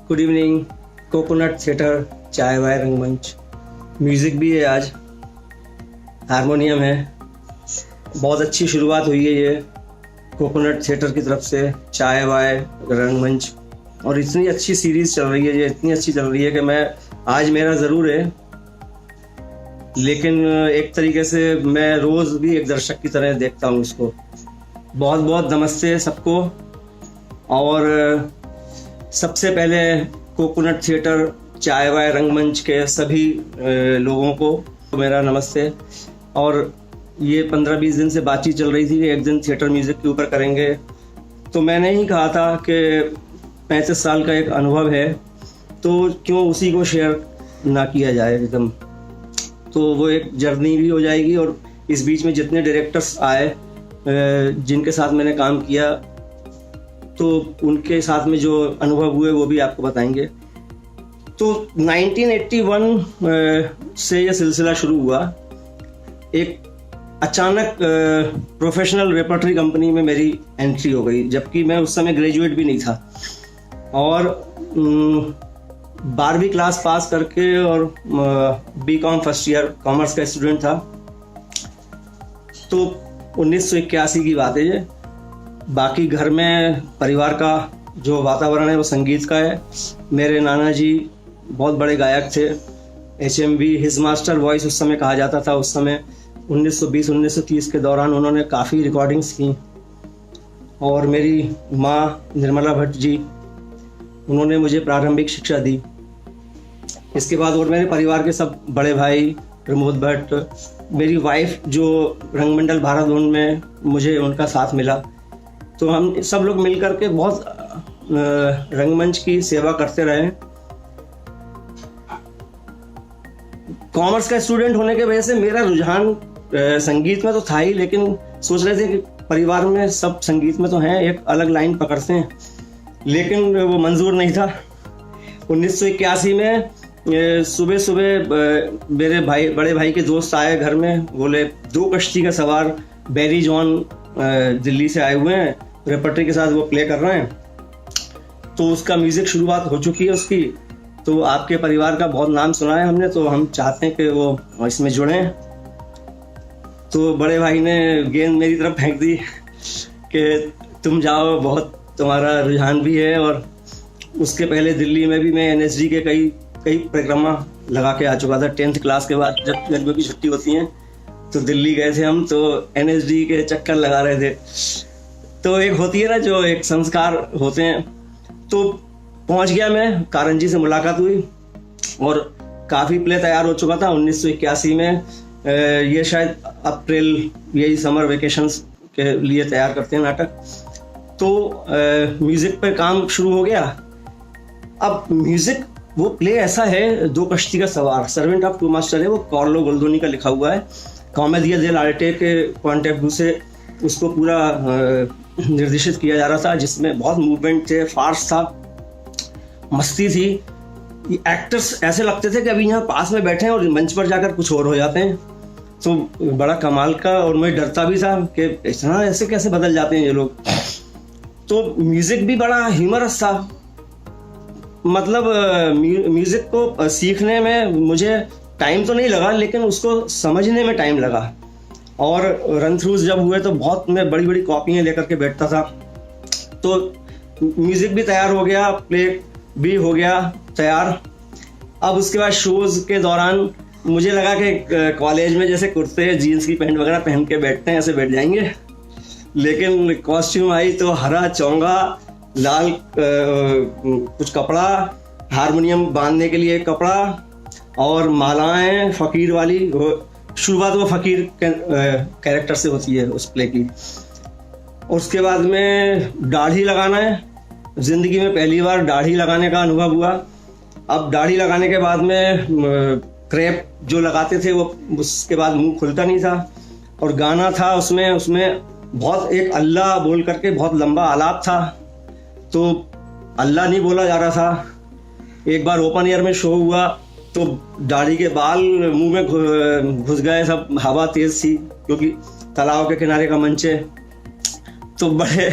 Good evening. Coconut theatre, चाय वाय रंगमंच, music भी है, आज हारमोनियम है। बहुत अच्छी शुरुआत हुई है ये कोकोनट थिएटर की तरफ से, चाय वाय रंगमंच। और इतनी अच्छी सीरीज़ चल रही है ये, इतनी अच्छी चल रही है कि मैं आज मेरा ज़रूर है, लेकिन एक तरीके से मैं रोज़ भी एक दर्शक की तरह देखता हूँ इसको। बहुत बहुत नमस्ते सबको। और सबसे पहले कोकोनट थिएटर, चाय वाय रंगमंच के सभी लोगों को मेरा नमस्ते। और ये 15-20 दिन से बातचीत चल रही थी कि एक दिन थिएटर म्यूज़िक के ऊपर करेंगे, तो मैंने ही कहा था कि 35 साल का एक अनुभव है, तो क्यों उसी को शेयर ना किया जाए एकदम। तो वो एक जर्नी भी हो जाएगी, और इस बीच में जितने डायरेक्टर्स आए जिनके साथ मैंने काम किया, तो उनके साथ में जो अनुभव हुए वो भी आपको बताएंगे। तो 1981 से ये सिलसिला शुरू हुआ। एक अचानक प्रोफेशनल रेपर्टरी कंपनी में मेरी एंट्री हो गई, जबकि मैं उस समय ग्रेजुएट भी नहीं था, और 12वीं क्लास पास करके और बीकॉम फर्स्ट ईयर कॉमर्स का स्टूडेंट था। तो 1981 की बात है ये। बाकी घर में परिवार का जो वातावरण है वो संगीत का है। मेरे नाना जी बहुत बड़े गायक थे, HMV हिज मास्टर वॉइस उस समय कहा जाता था। उस समय 1920-1930 के दौरान उन्होंने काफ़ी रिकॉर्डिंग्स की। और मेरी माँ निर्मला भट्ट जी, उन्होंने मुझे प्रारंभिक शिक्षा दी। इसके बाद और मेरे परिवार के सब बड़े भाई प्रमोद भट्ट, मेरी वाइफ जो रंगमंडल भारतभवन में मुझे उनका साथ मिला, तो हम सब लोग मिलकर के बहुत रंगमंच की सेवा करते रहे। कॉमर्स का स्टूडेंट होने के वजह से मेरा रुझान संगीत में तो था ही, लेकिन सोच रहे थे कि परिवार में सब संगीत में तो हैं, एक अलग लाइन पकड़ते हैं, लेकिन वो मंजूर नहीं था। 1981 में सुबह सुबह मेरे बड़े भाई के दोस्त आए घर में, बोले 2 कश्ती का सवार बैरी जॉन दिल्ली से आए हुए हैं, रेपर्टरी के साथ वो प्ले कर रहे हैं, तो उसका म्यूज़िक शुरुआत हो चुकी है उसकी, तो आपके परिवार का बहुत नाम सुना है हमने, तो हम चाहते हैं कि वो इसमें जुड़ें। तो बड़े भाई ने गेंद मेरी तरफ फेंक दी कि तुम जाओ, बहुत तुम्हारा रुझान भी है। और उसके पहले दिल्ली में भी मैं NSD के कई परिक्रमा लगा के आ चुका था। 10th क्लास के बाद जब गर्मियों की छुट्टी होती है तो दिल्ली गए थे हम, तो NSD के चक्कर लगा रहे थे। तो एक होती है ना, जो एक संस्कार होते हैं। तो पहुंच गया मैं, कारण जी से मुलाकात हुई और काफ़ी प्ले तैयार हो चुका था 1981 में। ये शायद अप्रैल, यही समर वेकेशंस के लिए तैयार करते हैं नाटक। तो म्यूज़िक पर काम शुरू हो गया। अब म्यूज़िक वो प्ले ऐसा है, 2 कश्ती का सवार, सर्वेंट ऑफ टू मास्टर है, वो कार्लो गोल्डोनी का लिखा हुआ है। कॉमेडिया डेल'आर्टे के पॉइंट ऑफ व्यू से उसको पूरा निर्देशित किया जा रहा था, जिसमें बहुत मूवमेंट थे, फार्स था, मस्ती थी। ये एक्टर्स ऐसे लगते थे कि अभी यहाँ पास में बैठे हैं और मंच पर जाकर कुछ और हो जाते हैं। तो बड़ा कमाल का, और मैं डरता भी था कि इतना ऐसे कैसे बदल जाते हैं ये लोग। तो म्यूज़िक भी बड़ा ह्यूमरस था। मतलब म्यूज़िक को सीखने में मुझे टाइम तो नहीं लगा, लेकिन उसको समझने में टाइम लगा। और रन थ्रूज जब हुए तो बहुत मैं बड़ी बड़ी कॉपियाँ लेकर के बैठता था। तो म्यूज़िक भी तैयार हो गया, प्ले भी हो गया तैयार। अब उसके बाद शोज़ के दौरान मुझे लगा कि कॉलेज में जैसे कुर्ते जीन्स की पैंट वगैरह पहन के बैठते हैं, ऐसे बैठ जाएंगे, लेकिन कॉस्ट्यूम आई तो हरा चोंगा, लाल कुछ कपड़ा, हारमोनियम बांधने के लिए कपड़ा, और मालाएं फ़कीर वाली। शुरुआत वो फ़कीर कैरेक्टर से होती है उस प्ले की। उसके बाद में दाढ़ी लगाना है, ज़िंदगी में पहली बार दाढ़ी लगाने का अनुभव हुआ। अब दाढ़ी लगाने के बाद में क्रेप जो लगाते थे वो, उसके बाद मुंह खुलता नहीं था। और गाना था उसमें बहुत एक अल्लाह बोल करके बहुत लंबा आलाप था, तो अल्लाह नहीं बोला जा रहा था। एक बार ओपन एयर में शो हुआ तो दाढ़ी के बाल मुंह में घुस गए सब, हवा तेज थी क्योंकि तालाब के किनारे का मंच है। तो बड़े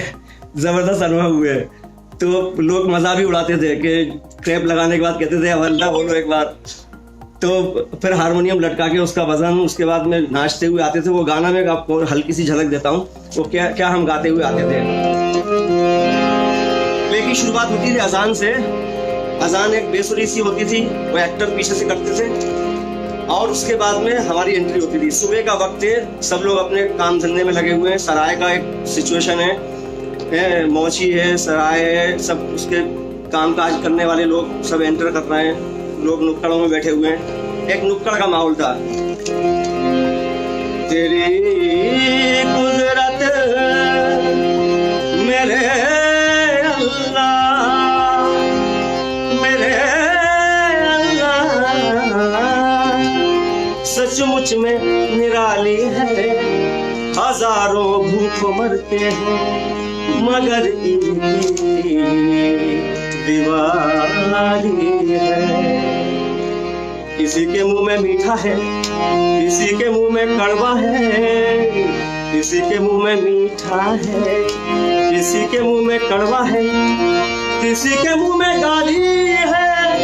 ज़बरदस्त अनुभव हुए। तो लोग मज़ा भी उड़ाते थे कि क्रैप लगाने के बाद कहते थे अल्लाह बोलो एक बार, तो फिर हारमोनियम लटका के उसका वजन, उसके बाद में नाचते हुए आते थे। वो गाना में आपको हल्की सी झलक देता हूँ, वो क्या हम गाते हुए आते थे। लेकिन शुरुआत होती थी अजान से। अजान एक बेसुरी सी होती थी, वो एक्टर पीछे से करते थे, और उसके बाद में हमारी एंट्री होती थी। सुबह का वक्त है, सब लोग अपने काम धंधे में लगे हुए हैं, सराय का एक सिचुएशन है, मौची है, सराय है, सब उसके काम काज करने वाले लोग सब एंटर कर रहे हैं, लोग नुक्कड़ों में बैठे हुए हैं। एक नुक्कड़ का माहौल था। तेरी कुदरत मेरे अल्लाह, मेरे अल्लाह सचमुच में निराली है। हजारों भूख मरते हैं मगर इनकी दीवारी है। किसी के मुंह में मीठा है, किसी के मुंह में कड़वा है, किसी के मुंह में मीठा है, किसी के मुंह में कड़वा है, किसी के मुंह में गाली है,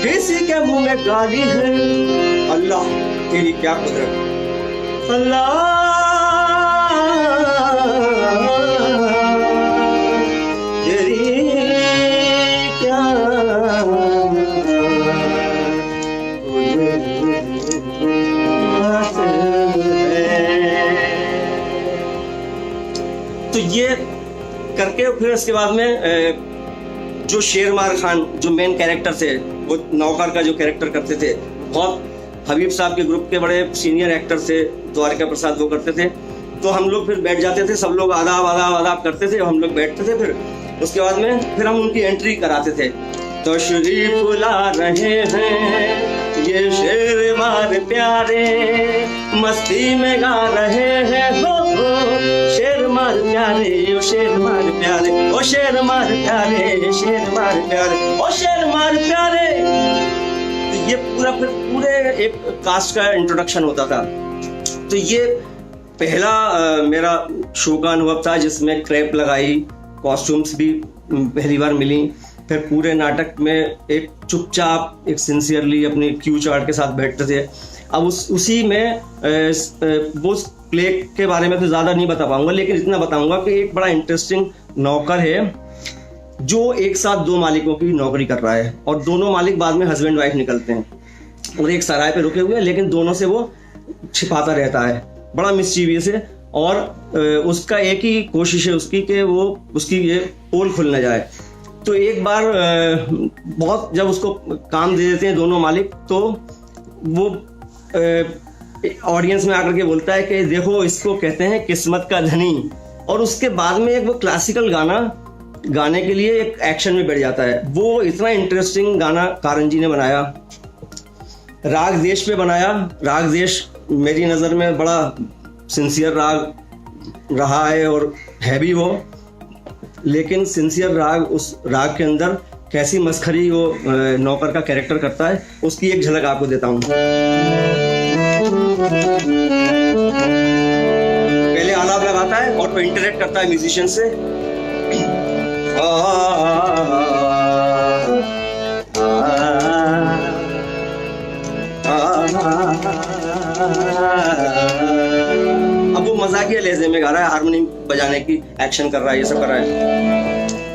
किसी के मुंह में गाली है। अल्लाह तेरी क्या कुदरत, अल्लाह तो ये करके फिर इसके बाद में जो शेरमार खान जो मेन कैरेक्टर थे, वो नौकर का जो कैरेक्टर करते थे, बहुत हबीब साहब के ग्रुप के बड़े सीनियर एक्टर थे, द्वारिका प्रसाद वो करते थे। तो हम लोग फिर बैठ जाते थे, सब लोग आदाब आदाब आदाब करते थे, हम लोग बैठते थे। फिर उसके बाद में फिर हम उनकी एंट्री कराते थे। तशरीफ ला रहे हैं ये शेर मार प्यारे, मस्ती में गा रहे हैं हो शेर मार प्यारे, ओ शेर मार प्यारे, ओ शेर मार प्यारे, शेर मार प्यारे, ओ शेर मार प्यारे। तो ये पूरे एक कास्ट का इंट्रोडक्शन होता था। तो ये पहला मेरा शो का अनुभव था जिसमें क्रैप लगाई, कॉस्ट्यूम्स भी पहली बार मिली। फिर पूरे नाटक में एक चुपचाप एक सिंसियरली अपनी क्यू चार्ट के साथ बैठते थे। अब उसी में वो प्ले के बारे में तो ज़्यादा नहीं बता पाऊंगा, लेकिन इतना बताऊंगा कि एक बड़ा इंटरेस्टिंग नौकर है जो एक साथ दो मालिकों की नौकरी कर रहा है, और दोनों मालिक बाद में हस्बैंड वाइफ निकलते हैं और एक सराय पे रुके हुए हैं, लेकिन दोनों से वो छिपाता रहता है, बड़ा मिस्चीवियस है। और उसका एक ही कोशिश है उसकी कि वो उसकी ये पोल खुल न जाए। तो एक बार बहुत जब उसको काम दे देते हैं दोनों मालिक, तो वो ऑडियंस में आकर के बोलता है कि देखो इसको कहते हैं किस्मत का धनी। और उसके बाद में एक वो क्लासिकल गाना गाने के लिए एक एक्शन में बैठ जाता है। वो इतना इंटरेस्टिंग गाना कारण जी ने बनाया, राग देश पे बनाया। राग देश मेरी नज़र में बड़ा सिंसियर राग रहा है और है भी वो, लेकिन सिंसियर राग, उस राग के अंदर कैसी मस्खरी वो नौकर का कैरेक्टर करता है, उसकी एक झलक आपको देता हूँ। पहले आलाप लगाता है और फिर इंटरेक्ट करता है म्यूजिशियन से। अब वो मजाकिया लहजे में गा रहा है, हारमोनियम बजाने की एक्शन कर रहा है, ये सब कर रहा है।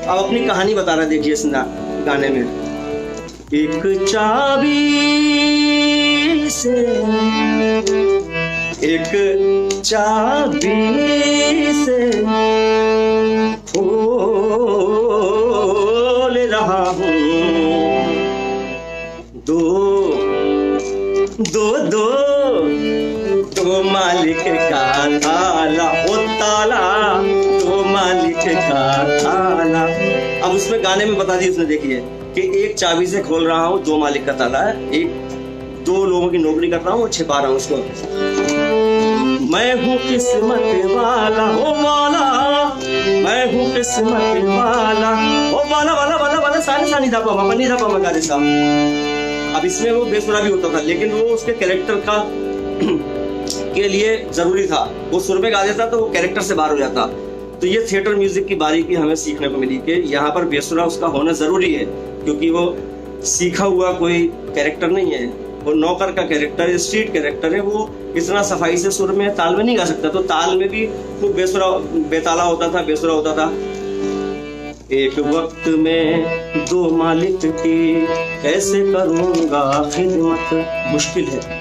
अब अपनी कहानी बता रहा है, देखिए इस गाने में। एक चाबी से, एक चाबी से खोल रहा हूँ दो दो दो दो मालिक का ताला, ओ ताला दो मालिक का ताला। अब उसमें गाने में बता दी उसने, देखिए कि एक चाबी से खोल रहा हूँ, दो मालिक का ताला है, एक दो लोगों की नौकरी कर रहा हूँ और छिपा रहा हूँ उसको। मैं हूँ किस्मत वाला ओ वाला, मैं हूँ किस्मत वाला ओ वाला वाला वाला वाला, सानी सानी था पापा पन्नी था पापा गाने साहब। अब इसमें वो बेसुरा भी होता था, लेकिन वो उसके कैरेक्टर का के लिए जरूरी था। वो सुर में गा देता तो वो कैरेक्टर से बाहर हो जाता। तो ये थिएटर म्यूजिक की बारीकी हमें सीखने को मिली कि यहाँ पर बेसुरा उसका होना जरूरी है, क्योंकि वो सीखा हुआ कोई कैरेक्टर नहीं है, वो नौकर का कैरेक्टर, स्ट्रीट कैरेक्टर है, वो इतना सफाई से सुर में ताल में नहीं गा सकता। तो ताल में भी खूब बेसुरा बेताला होता था, बेसुरा होता था। एक वक्त में दो मालिक की कैसे करूंगा खिदमत, मुश्किल है।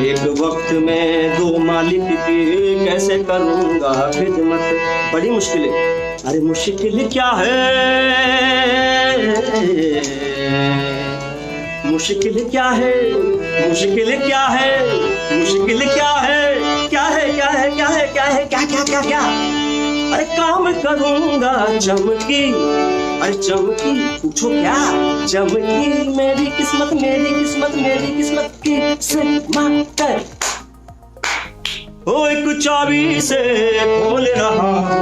एक वक्त में दो मालिक की कैसे करूंगा खिदमत, बड़ी मुश्किल है। अरे मुश्किल क्या है, मुश्किल क्या है, मुश्किल क्या है, मुश्किल क्या है, क्या है क्या है क्या है क्या है क्या क्या क्या क्या। अरे काम करूंगा चमकी, अरे चमकी पूछो क्या, चमकी मेरी किस्मत, मेरी किस्मत, मेरी किस्मत की किस्मत। ओ एक चाबी से खोल रहा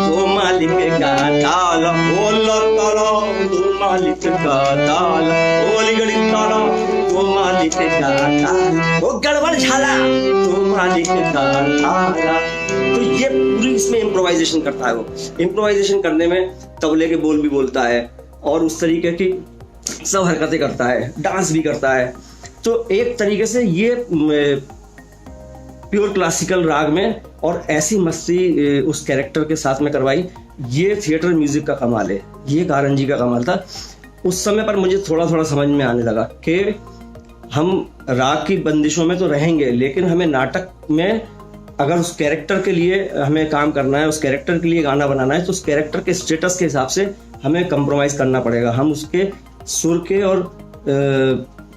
तो मालिक का ताला, बोला ताला तो मालिक का ताला, बोली गड़ी ताला तो मालिक का ताला, वो गड़बड़ झाला तो मालिक का ताला। तो ये पूरी इसमें इम्प्रोवाइजेशन करता है। वो इम्प्रोवाइजेशन करने में तबले के बोल भी बोलता है और उस तरीके की सब हरकतें करता है, डांस भी करता है। तो एक तरीके से ये प्योर क्लासिकल राग में और ऐसी मस्ती उस कैरेक्टर के साथ में करवाई, ये थिएटर म्यूजिक का कमाल है, ये कारंजी का कमाल था। उस समय पर मुझे थोड़ा थोड़ा समझ में आने लगा कि हम राग की बंदिशों में तो रहेंगे, लेकिन हमें नाटक में अगर उस कैरेक्टर के लिए हमें काम करना है, उस कैरेक्टर के लिए गाना बनाना है, तो उस कैरेक्टर के स्टेटस के हिसाब से हमें कंप्रोमाइज करना पड़ेगा। हम उसके सुर के और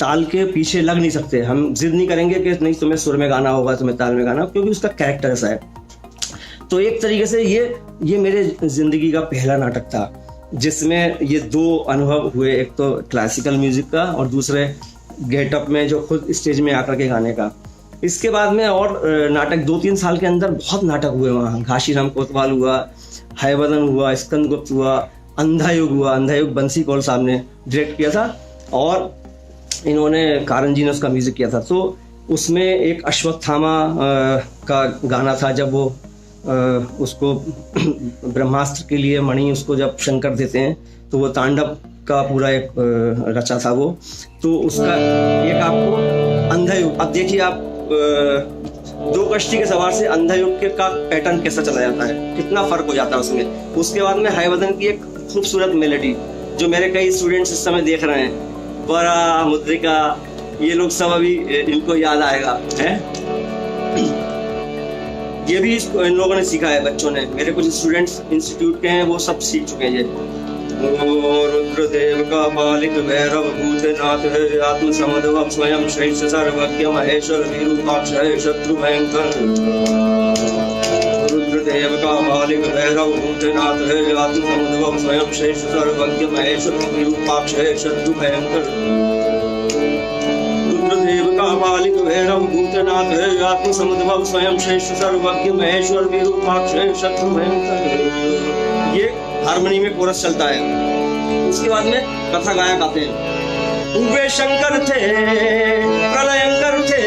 ताल के पीछे लग नहीं सकते। हम जिद नहीं करेंगे कि नहीं तुम्हें सुर में गाना होगा, तुम्हें ताल में गाना, क्योंकि उसका कैरेक्टर ऐसा है। तो एक तरीके से ये मेरे जिंदगी का पहला नाटक था जिसमें ये दो अनुभव हुए, एक तो क्लासिकल म्यूजिक का और दूसरे गेटअप में जो खुद स्टेज में आकर के गाने का। इसके बाद में और नाटक 2-3 साल के अंदर बहुत नाटक हुए वहाँ। घाशीराम कोतवाल हुआ, हयवदन हुआ, स्कंदगुप्त हुआ, अंधा युग हुआ। अंधा युग बंसी कौल साहब ने डायरेक्ट किया था और इन्होंने कारंजी ने उसका म्यूजिक किया था। तो उसमें एक अश्वत्थामा का गाना था, जब वो उसको ब्रह्मास्त्र के लिए मणि उसको जब शंकर देते हैं तो वो तांडव का पूरा एक रचा था वो। तो उसका एक आपको अंधा युग, अब देखिए आप दो कश्ती के सवार से अंधा युग के का पैटर्न कैसा चला जाता है, कितना फर्क हो जाता है उसमें। उसके बाद में हयवदन की एक खूबसूरत मेलोडी जो मेरे कई स्टूडेंट्स इस समय देख रहे हैं, बड़ा मुद्रिका, ये लोग सब अभी इनको याद आएगा है। ये भी इन लोगों ने सीखा है, बच्चों ने, मेरे कुछ स्टूडेंट्स इंस्टीट्यूट के हैं, वो सब सीख चुके हैं ये। रुद्रदेव का मालिक भैरव भूतनाथ है, आत्म समदवम स्वयं श्रेष्ठ सर्वज्ञ महेश्वर विरूपाक्ष है शत्रु भयंकर। रुद्रदेव का मालिक भैरव भूतनाथ है, आत्म समदवम स्वयं श्रेष्ठ सर्वज्ञ महेश्वर विरूपाक्ष है शत्रु भयंकर। रुद्रदेव का मालिक भैरव भूतनाथ है, आत्म समदवम स्वयं श्रेष्ठ सर्वज्ञ महेश्वर विरूपाक्ष है शत्रु भयंकर। ये हारमोनी में कोरस चलता है। उसके बाद में कथा गायक आते हैं। वे शंकर थे प्रलयंकर थे,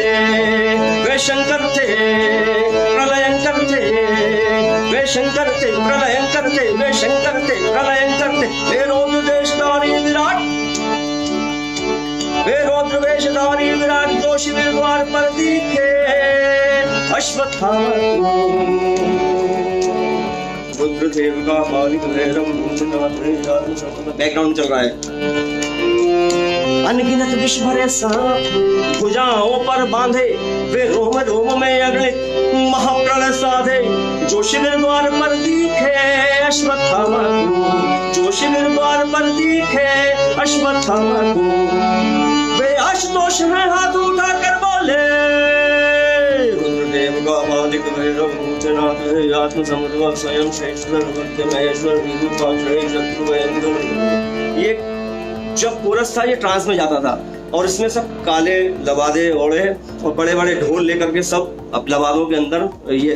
वे शंकर थे प्रलयंकर थे, वे शंकर थे प्रलयंकर थे, वे शंकर थे प्रलयंकर थे। वे रौद्र वेशधारी विराट, वे रौद्र वेशधारी विराट जो शिविर द्वार पर दिखे अश्वत्थामा। रुद्रदेव का मालिक भैरव भूतनाथ है, बैकग्राउंड चल रहा है। अनगिनत विष भरे सांप भुजाओं पर बांधे, वे रोम रोम में अगणित महाप्रलय साधे। जो शिविर द्वार पर दिखे अश्वत्थामा को, जो शिविर द्वार पर दिखे अश्वत्थामा को। वे आशुतोष हैं हाथ उठाकर बोले, रुद्रदेव का मालिक भैरव भूतनाथ है, आत्म समदवम स्वयं श्रेष्ठ सर्वज्ञ महेश्वर विरूपाक्ष है शत्रु भयंकर। ये जब कोरस था ये ट्रांस में जाता था और इसमें सब काले लबादे ओढ़े और बड़े बड़े ढोल लेकर के सब अब लबादों के अंदर ये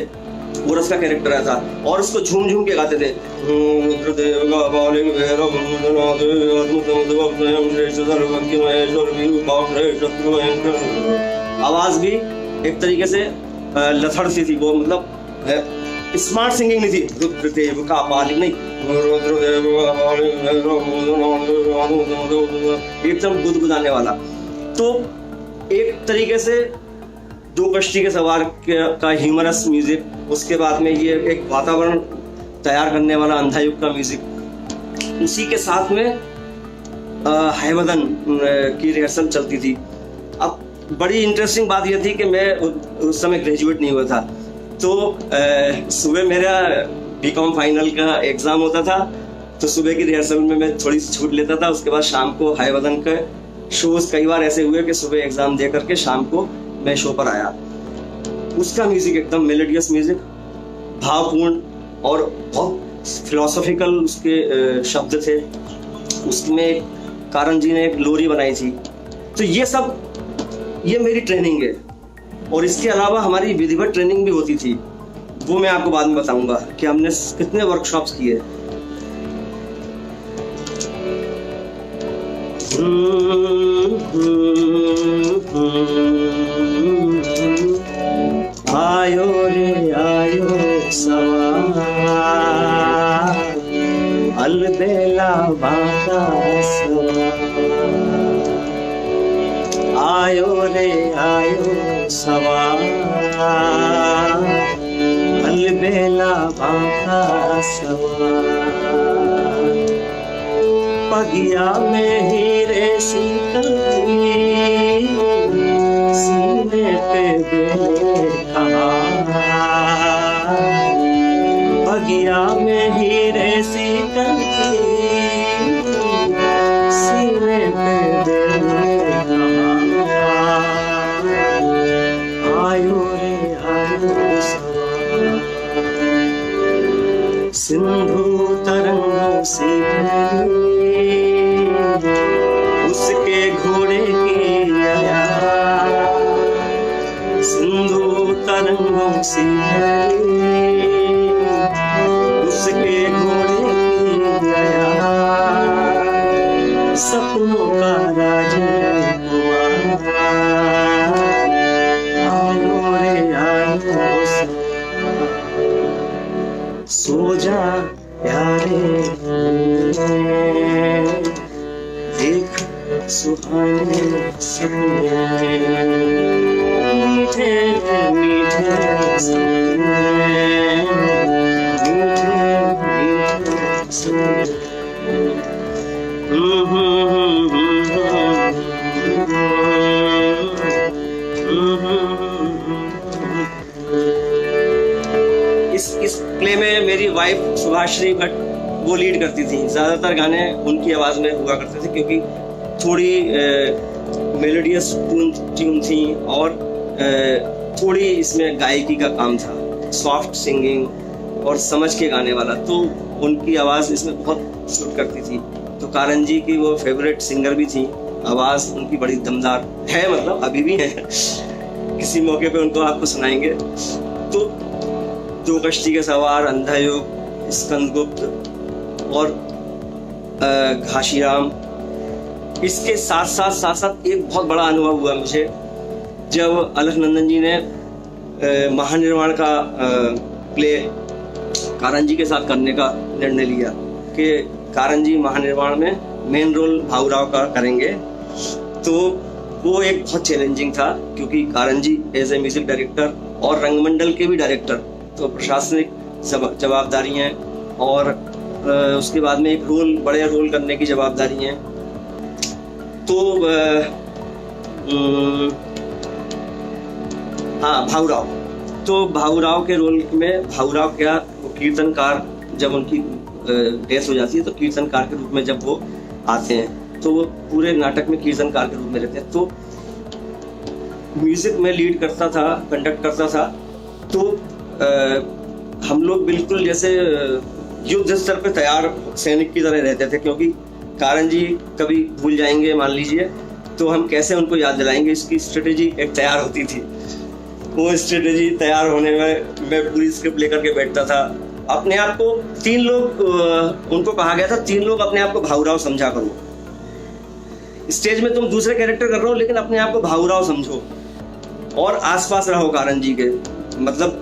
कोरस का कैरेक्टर रहता और उसको झूम झूम के गाते थे। रुद्रदेव का मालिक भैरव भूतनाथ है, आत्म समदवम स्वयं श्रेष्ठ सर्वज्ञ महेश्वर विरूपाक्ष है शत्रु भयंकर। आवाज भी एक तरीके से लथड़ सी थी वो, मतलब स्मार्ट सिंगिंग नहीं थी, रुद्रदेव का पालिक नहीं, एकदम गुदगुदाने वाला। तो एक तरीके से दो कश्ती के सवार का ह्यूमरस म्यूजिक, उसके बाद में ये एक वातावरण तैयार करने वाला अंधा युग का म्यूजिक, उसी के साथ में हैवदन की रिहर्सल चलती थी। अब बड़ी इंटरेस्टिंग बात यह थी कि मैं उस समय ग्रेजुएट नहीं हुआ था, तो सुबह मेरा बीकॉम फाइनल का एग्ज़ाम होता था, तो सुबह की रिहर्सल में मैं थोड़ी सी छूट लेता था। उसके बाद शाम को हैवदन के शोज कई बार ऐसे हुए कि सुबह एग्ज़ाम दे करके शाम को मैं शो पर आया। उसका म्यूज़िक एकदम मेलोडियस म्यूज़िक, भावपूर्ण और बहुत फिलोसॉफिकल उसके शब्द थे। उसमें कारण जी ने एक लोरी बनाई थी। तो ये मेरी ट्रेनिंग है, और इसके अलावा हमारी विधिवत ट्रेनिंग भी होती थी, वो मैं आपको बाद में बताऊंगा कि हमने कितने वर्कशॉप्स किए। आयो रे आयो सवार, अलबेला बाता सवार, आयो रे आयो सवार, अलबेला बाता सवार, पगिया में हीरे शीतल सीने पे देखा, पगिया में हीरे शीतल सीने पे देखा, आयो रे आयो सवार, सिंधु तरंग सी उसके घोड़े की आया, सिंधु तरंगों से उसके घोड़े की आया, सपनों का राजकुमार, आयो रे आयो सो जा प्यारे, देख सुहाने सपने, मीठे मीठे सपने, मीठे मीठे सपने। इस प्ले में मेरी वाइफ सुभाश्री भट्ट वो लीड करती थी। ज़्यादातर गाने उनकी आवाज़ में हुआ करते थे, क्योंकि थोड़ी मेलोडियस ट्यून थी और थोड़ी इसमें गायकी का काम था, सॉफ्ट सिंगिंग और समझ के गाने वाला, तो उनकी आवाज़ इसमें बहुत सूट करती थी। तो कारण जी की वो फेवरेट सिंगर भी थी, आवाज़ उनकी बड़ी दमदार है, मतलब अभी भी है। किसी मौके पे उनको आपको सुनाएंगे। तो दो कश्ती के सवार, अंधा युग, स्कंदगुप्त और घाशीराम, इसके साथ साथ एक बहुत बड़ा अनुभव हुआ मुझे जब अलखनंदन जी ने महानिर्वाण का प्ले कारण जी के साथ करने का निर्णय लिया कि कारण जी महानिर्वाण में मेन रोल भाऊराव का करेंगे। तो वो एक बहुत चैलेंजिंग था, क्योंकि कारण जी एज ए म्यूजिक डायरेक्टर और रंगमंडल के भी डायरेक्टर, तो प्रशासनिक जवाबदारी हैं और उसके बाद में एक बड़े रोल करने की जवाबदारी है। तो हाँ, भाऊराव, तो भाऊराव के रोल में भाऊराव क्या, वो कीर्तनकार, जब उनकी डेथ हो जाती है तो कीर्तनकार के रूप में जब वो आते हैं तो वो पूरे नाटक में कीर्तनकार के रूप में रहते हैं। तो म्यूजिक में लीड करता था, कंडक्ट करता था। तो हम लोग बिल्कुल जैसे युद्ध स्तर पे तैयार सैनिक की तरह रहते थे, क्योंकि कारण जी कभी भूल जाएंगे मान लीजिए, तो हम कैसे उनको याद दिलाएंगे, इसकी स्ट्रेटेजी एक तैयार होती थी। वो स्ट्रेटेजी तैयार होने में मैं पूरी स्क्रिप्ट लेकर के बैठता था। अपने आप को 3 लोग, उनको कहा गया था 3 लोग अपने आप को भाऊराव समझा करो। स्टेज में तुम दूसरे कैरेक्टर कर रहे हो, लेकिन अपने आप को भाऊराव समझो और आसपास रहो कारण जी के। मतलब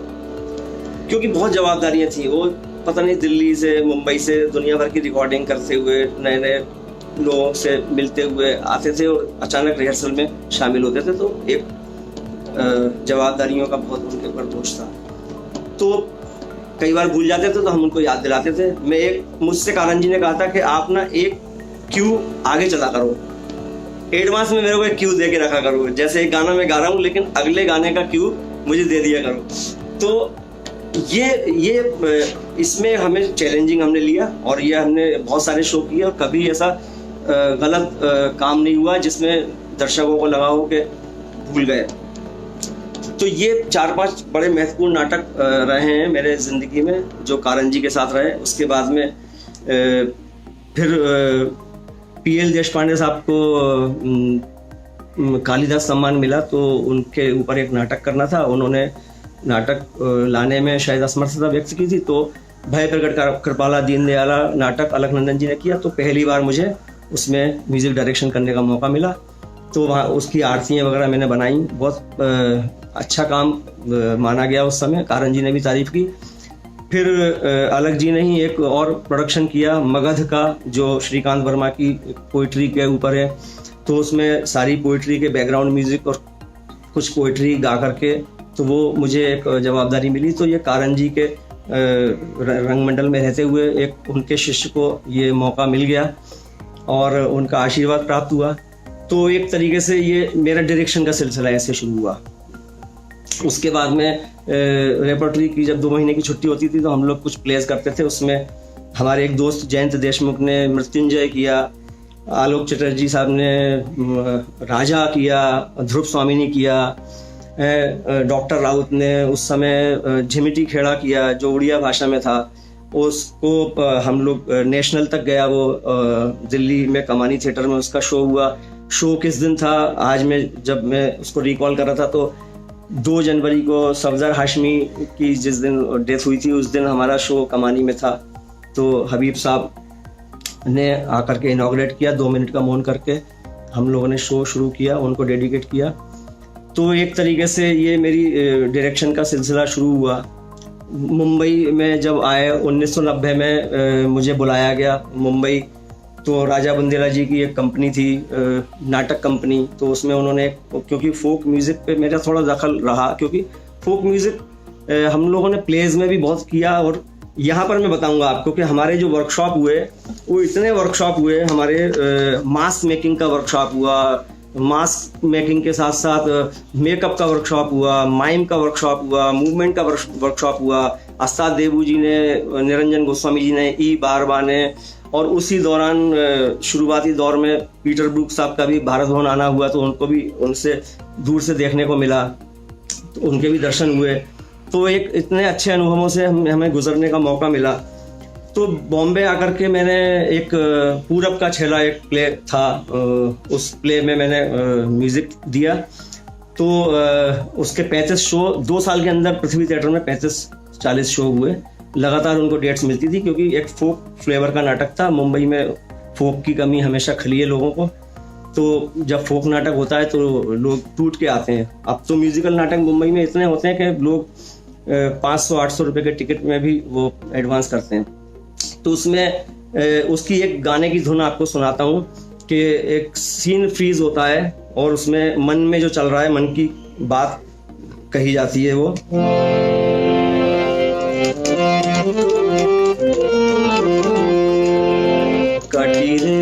क्योंकि बहुत जवाबदारियां थी। वो पता नहीं दिल्ली से मुंबई से दुनिया भर की रिकॉर्डिंग करते हुए नए नए लोगों से मिलते हुए आते थे और अचानक रिहर्सल में शामिल होते थे, तो एक जवाबदारियों का बहुत उनके ऊपर बोझ था। तो कई बार भूल जाते थे तो हम उनको याद दिलाते थे। मुझसे कारण जी ने कहा था कि आप ना एक क्यू आगे चला करो, एडवांस में मेरे को एक क्यू दे के रखा करो, जैसे एक गाना मैं गा रहा हूँ लेकिन अगले गाने का क्यू मुझे दे दिया करो। तो ये इसमें हमें चैलेंजिंग हमने लिया और ये हमने बहुत सारे शो किए और कभी ऐसा गलत काम नहीं हुआ जिसमें दर्शकों को लगा हो कि भूल गए। तो ये 4-5 बड़े महत्वपूर्ण नाटक रहे हैं मेरे जिंदगी में जो कारण जी के साथ रहे। उसके बाद में फिर PL देशपांडे साहब को कालिदास सम्मान मिला, तो उनके ऊपर एक नाटक करना था। उन्होंने नाटक लाने में शायद असमर्थता व्यक्त की थी, तो भय प्रकट कृपाला दीनदयाला नाटक अलकनंदन जी ने किया। तो पहली बार मुझे उसमें म्यूजिक डायरेक्शन करने का मौका मिला, तो वहाँ उसकी आरतियाँ वगैरह मैंने बनाई। बहुत अच्छा काम माना गया उस समय, कारण जी ने भी तारीफ की। फिर अलग जी ने ही एक और प्रोडक्शन किया मगध का, जो श्रीकांत वर्मा की पोइट्री के ऊपर है। तो उसमें सारी पोइट्री के बैकग्राउंड म्यूजिक और कुछ पोइट्री गा करके, तो वो मुझे एक जवाबदारी मिली। तो ये कारण जी के रंगमंडल में रहते हुए एक उनके शिष्य को ये मौका मिल गया और उनका आशीर्वाद प्राप्त हुआ। तो एक तरीके से ये मेरा डायरेक्शन का सिलसिला ऐसे शुरू हुआ। उसके बाद में रेपर्टरी की जब 2 महीने की छुट्टी होती थी तो हम लोग कुछ प्लेस करते थे। उसमें हमारे एक दोस्त जयंत देशमुख ने मृत्युंजय किया, आलोक चटर्जी साहब ने राजा किया, ध्रुव स्वामी ने किया, डॉक्टर राउत ने उस समय झिमिटी खेड़ा किया जो उड़िया भाषा में था। उसको हम लोग नेशनल तक गया, वो दिल्ली में कमानी थिएटर में उसका शो हुआ। शो किस दिन था, आज जब मैं उसको रिकॉल कर रहा था तो 2 जनवरी को सफदर हाशमी की जिस दिन डेथ हुई थी उस दिन हमारा शो कमानी में था। तो हबीब साहब ने आकर के इनॉग्रेट किया, 2 मिनट का मौन करके हम लोगों ने शो शुरू किया, उनको डेडिकेट किया। तो एक तरीके से ये मेरी डायरेक्शन का सिलसिला शुरू हुआ। मुंबई में जब आए 1990 में मुझे बुलाया गया मुंबई। तो राजा बुंदेला जी की एक कंपनी थी, नाटक कंपनी। तो उसमें उन्होंने, क्योंकि फोक म्यूज़िक पे मेरा थोड़ा दखल रहा, क्योंकि फोक म्यूज़िक हम लोगों ने प्लेज में भी बहुत किया। और यहाँ पर मैं बताऊंगा आपको कि हमारे जो वर्कशॉप हुए वो इतने वर्कशॉप हुए। हमारे मास्क मेकिंग का वर्कशॉप हुआ, मास्क मेकिंग के साथ साथ मेकअप का वर्कशॉप हुआ, माइम का वर्कशॉप हुआ, मूवमेंट का वर्कशॉप हुआ। अस्ताद देबू जी ने, निरंजन गोस्वामी जी ने, ई बारबा ने, और उसी दौरान शुरुआती दौर में पीटर ब्रूक साहब का भी भारत भवन आना हुआ, तो उनको भी उनसे दूर से देखने को मिला, तो उनके भी दर्शन हुए। तो एक इतने अच्छे अनुभवों से हमें गुजरने का मौका मिला। तो बॉम्बे आकर के मैंने एक पूरब का छेला एक प्ले था, उस प्ले में मैंने म्यूजिक दिया। तो उसके 35 शो 2 साल के अंदर पृथ्वी थिएटर में 35-40 शो हुए। लगातार उनको डेट्स मिलती थी क्योंकि एक फोक फ्लेवर का नाटक था। मुंबई में फोक की कमी हमेशा खली है लोगों को, तो जब फोक नाटक होता है तो लोग टूट के आते हैं। अब तो म्यूजिकल नाटक मुंबई में इतने होते हैं कि लोग 500-800 रुपए के टिकट में भी वो एडवांस करते हैं। तो उसमें उसकी एक गाने की धुन आपको सुनाता हूँ कि एक सीन फ्रीज होता है और उसमें मन में जो चल रहा है, मन की बात कही जाती है। वो कटीले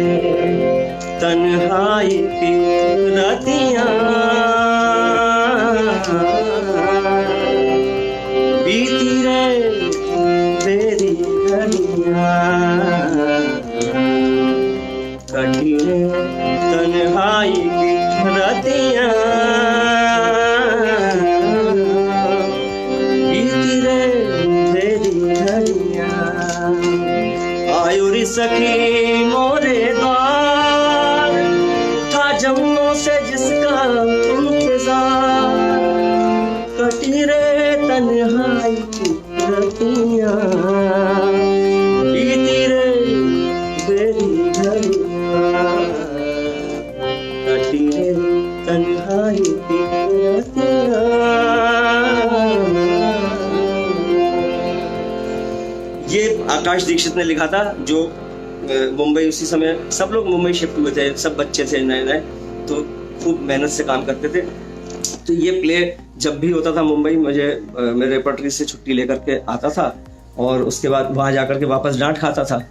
तन्हाई की रातियां बीती रे तेरी घड़ियां, कटीले तन्हाई की रातियां बीती रे तेरी घड़ियां। आयुरी सखी मोरे द्वार था जम्मू से जिसका इंतजार, कटी रे तन्हाई की रातियां बीती रे तेरी घड़ियां, कटी रे तन्हाई की रातियां। ये आकाश दीक्षित ने लिखा था, जो मुंबई उसी समय सब लोग मुंबई शिफ्ट हुए थे, सब बच्चे थे नए नए, तो खूब मेहनत से काम करते थे। तो ये प्ले जब भी होता था मुंबई, मुझे मेरे रेपर्टरी से छुट्टी लेकर के आता था और उसके बाद वहाँ जाकर के वापस डांट खाता था।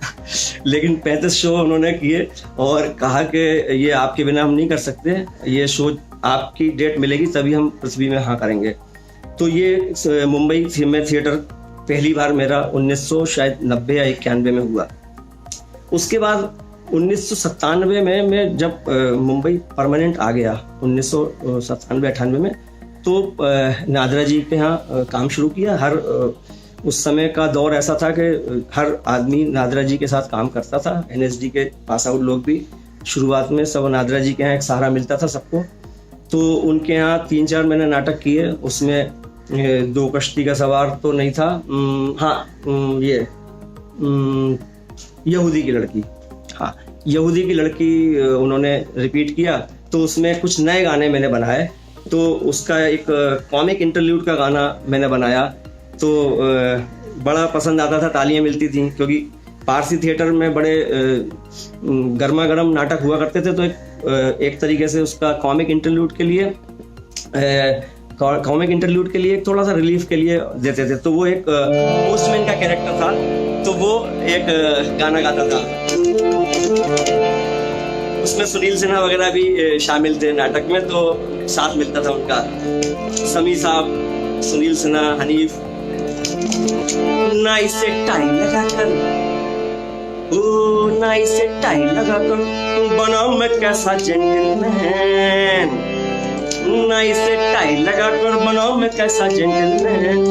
लेकिन 35 शो उन्होंने किए और कहा कि ये आपके बिना हम नहीं कर सकते, ये शो आपकी डेट मिलेगी तभी हम पृथ्वी में हाँ करेंगे। तो ये मुंबई में थिएटर पहली बार मेरा 1990 या 91 में हुआ। उसके बाद 1997 में मैं जब मुंबई परमानेंट आ गया 1997-98 में, तो नादरा जी के यहाँ काम शुरू किया। हर उस समय का दौर ऐसा था कि हर आदमी नादरा जी के साथ काम करता था। NSD के पास आउट लोग भी शुरुआत में सब नादरा जी के यहाँ एक सहारा मिलता था सबको। तो उनके यहाँ 3-4 मैंने नाटक किए। उसमें 2 कश्ती का सवार तो नहीं था, ये यहूदी की लड़की, हाँ यहूदी की लड़की उन्होंने रिपीट किया। तो उसमें कुछ नए गाने मैंने बनाए। तो उसका एक कॉमिक इंटरल्यूड का गाना मैंने बनाया, तो बड़ा पसंद आता था, तालियां मिलती थी, क्योंकि पारसी थिएटर में बड़े गर्मा गर्म नाटक हुआ करते थे। तो एक तरीके से उसका कॉमिक इंटरल्यूड के लिए थोड़ा सा रिलीफ के लिए देते थे। तो वो एक पोस्टमैन का कैरेक्टर था, तो वो एक गाना गाता था। उसमें सुनील सिन्हा वगैरह भी शामिल थे नाटक में, तो साथ मिलता था उनका, समी साहब, सुनील सिन्हा, हनीफ। नाइस से टाई लगाकर, ओ नाइस से टाई लगाकर बनाओ मैं कैसा जेंटलमैन, नाइस से टाई लगाकर बनाओ मैं कैसा जेंटलमैन,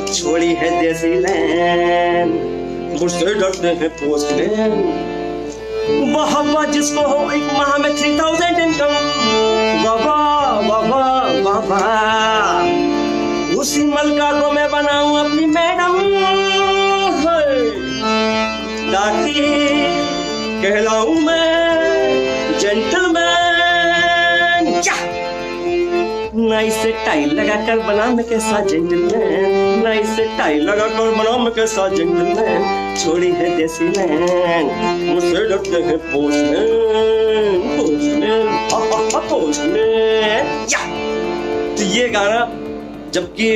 छोड़ी है देसी लैंड, मुझसे डरते हैं पोस्टमैन, वाह वाह जिसको हो एक माह में 3000 इनकम, वाह वाह वाह वाह वाह, उसी मलका को मैं बनाऊं अपनी मैडम, ताकि कहलाऊं मैं जेंटलमैन। नाइस से टाई लगाकर बना मैं कैसा जेंटलमैन, नाइस से टाई लगाकर बना मैं कैसा जेंटलमैन, छोड़ी है देसी लैंड, मुझसे डरते हैं पोस्टमैन, पोस्टमैन, पोस्टमैन। तो ये गाना, जबकि